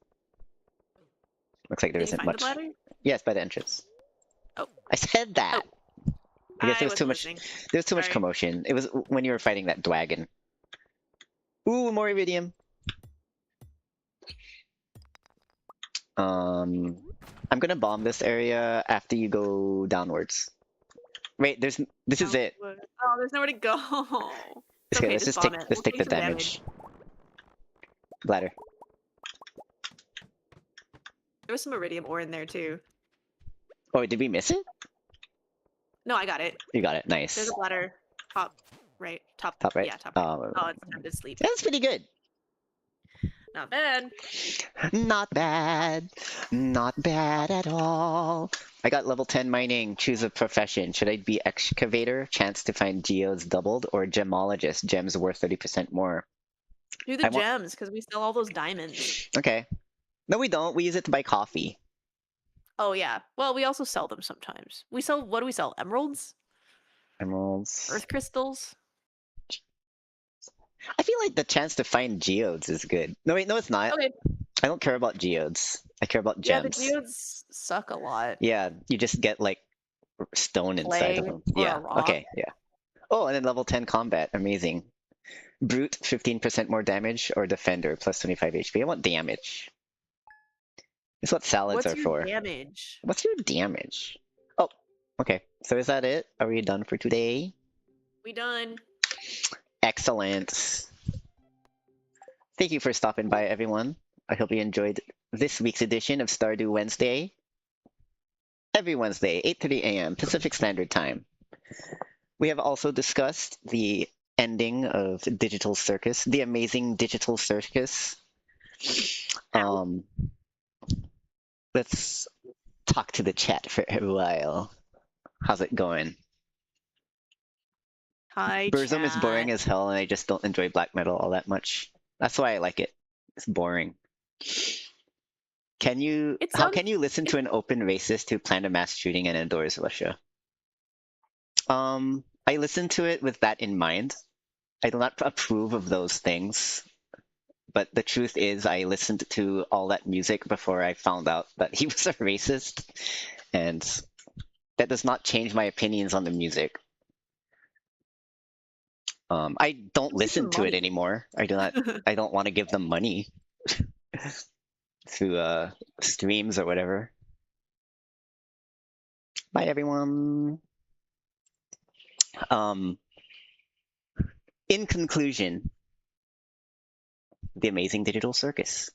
Looks like there Did you isn't find much. the bladder? Yes, by the entrance. Oh. I said that! I guess there was too much listening. there's too much Sorry. commotion. It was when you were fighting that dragon. Ooh, more iridium. I'm gonna bomb this area after you go downwards. Wait, this is it. Oh, there's nowhere to go. It's Okay, okay, let's just take bomb it. let's We'll take the some damage. Bladder. There was some iridium ore in there too. Oh, did we miss it? No, I got it. You got it. There's Nice. a bladder. Top right. Top Top right? Yeah, top right. Oh, Oh, it's time to sleep. that's pretty good. Not bad. Not bad. Not bad at all. I got level 10 mining. Choose a profession. Should I be excavator? Chance to find geodes doubled, or gemologist? Gems worth 30% more. Do the gems, because we sell all those diamonds. Okay. No, we don't. We use it to buy coffee. Oh yeah. Well, we also sell them sometimes. We sell, what do we sell? Emeralds? Emeralds. Earth crystals? I feel like the chance to find geodes is good. No, wait, no, it's not. Okay. I don't care about geodes. I care about Yeah, the gems. geodes suck a lot. Yeah, you just get like stone inside of Clay them. or Yeah. a rock. Okay. Yeah. Oh, and then level 10 combat. Amazing. Brute, 15% more damage, or defender, plus 25 HP. I want damage. It's what salads What's are your for. damage? What's your damage? Oh, okay. So is that it? Are we done for today? We done. Excellent. Thank you for stopping by, everyone. I hope you enjoyed this week's edition of Stardew Wednesday. Every Wednesday, 8:30 a.m. Pacific Standard Time. We have also discussed the ending of Digital Circus, the Amazing Digital Circus. Let's talk to the chat for a while. How's it going? Hi, Burzum is boring chat. as hell, and I just don't enjoy black metal all that much. That's why I like it. It's boring. It How sounds. can you listen to an open racist who planned a mass shooting and endorse Russia? I listen to it with that in mind. I do not approve of those things, but the truth is I listened to all that music before I found out that he was a racist, and that does not change my opinions on the music. I don't Give listen them to it money. anymore. I don't want to give them money to streams or whatever. Bye everyone. Um, in conclusion, the Amazing Digital Circus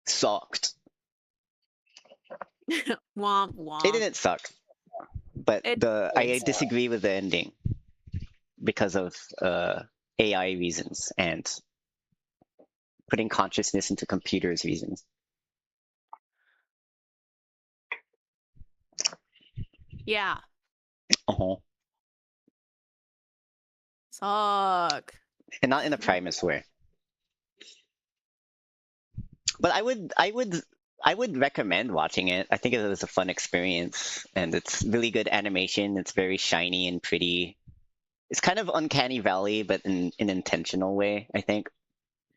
sucked. Womp It womp. didn't suck, but It I did. disagree with the ending because of AI reasons and putting consciousness into computers reasons. Yeah. Uh-huh. Suck. And not in a Primus way. But I would recommend watching it. I think it was a fun experience, and it's really good animation. It's very shiny and pretty. It's kind of Uncanny Valley, but in an intentional way, I think.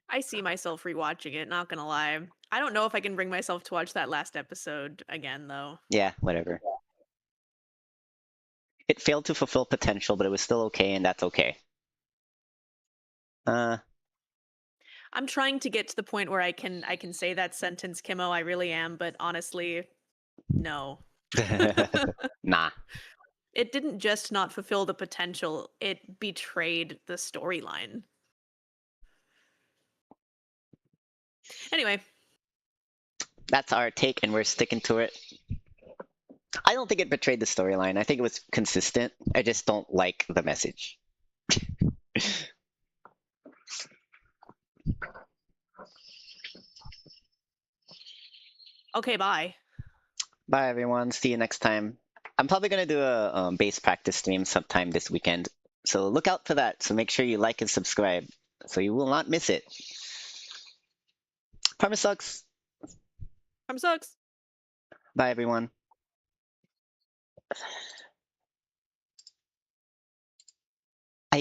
I see myself rewatching it, not gonna lie. I don't know if I can bring myself to watch that last episode again, though. Yeah, whatever. It failed to fulfill potential, but it was still okay, and that's okay. Uh, I'm trying to get to the point where I can say that sentence, Kimo. I really am, but honestly, no. nah. It didn't just not fulfill the potential, it betrayed the storyline. Anyway, That's our take, and we're sticking to it. I don't think it betrayed the storyline. I think it was consistent. I just don't like the message. okay, bye. Bye, everyone. See you next time. I'm probably going to do a bass practice stream sometime this weekend. So look out for that. So make sure you like and subscribe so you will not miss it. Promise sucks. Sucks. Bye, everyone. I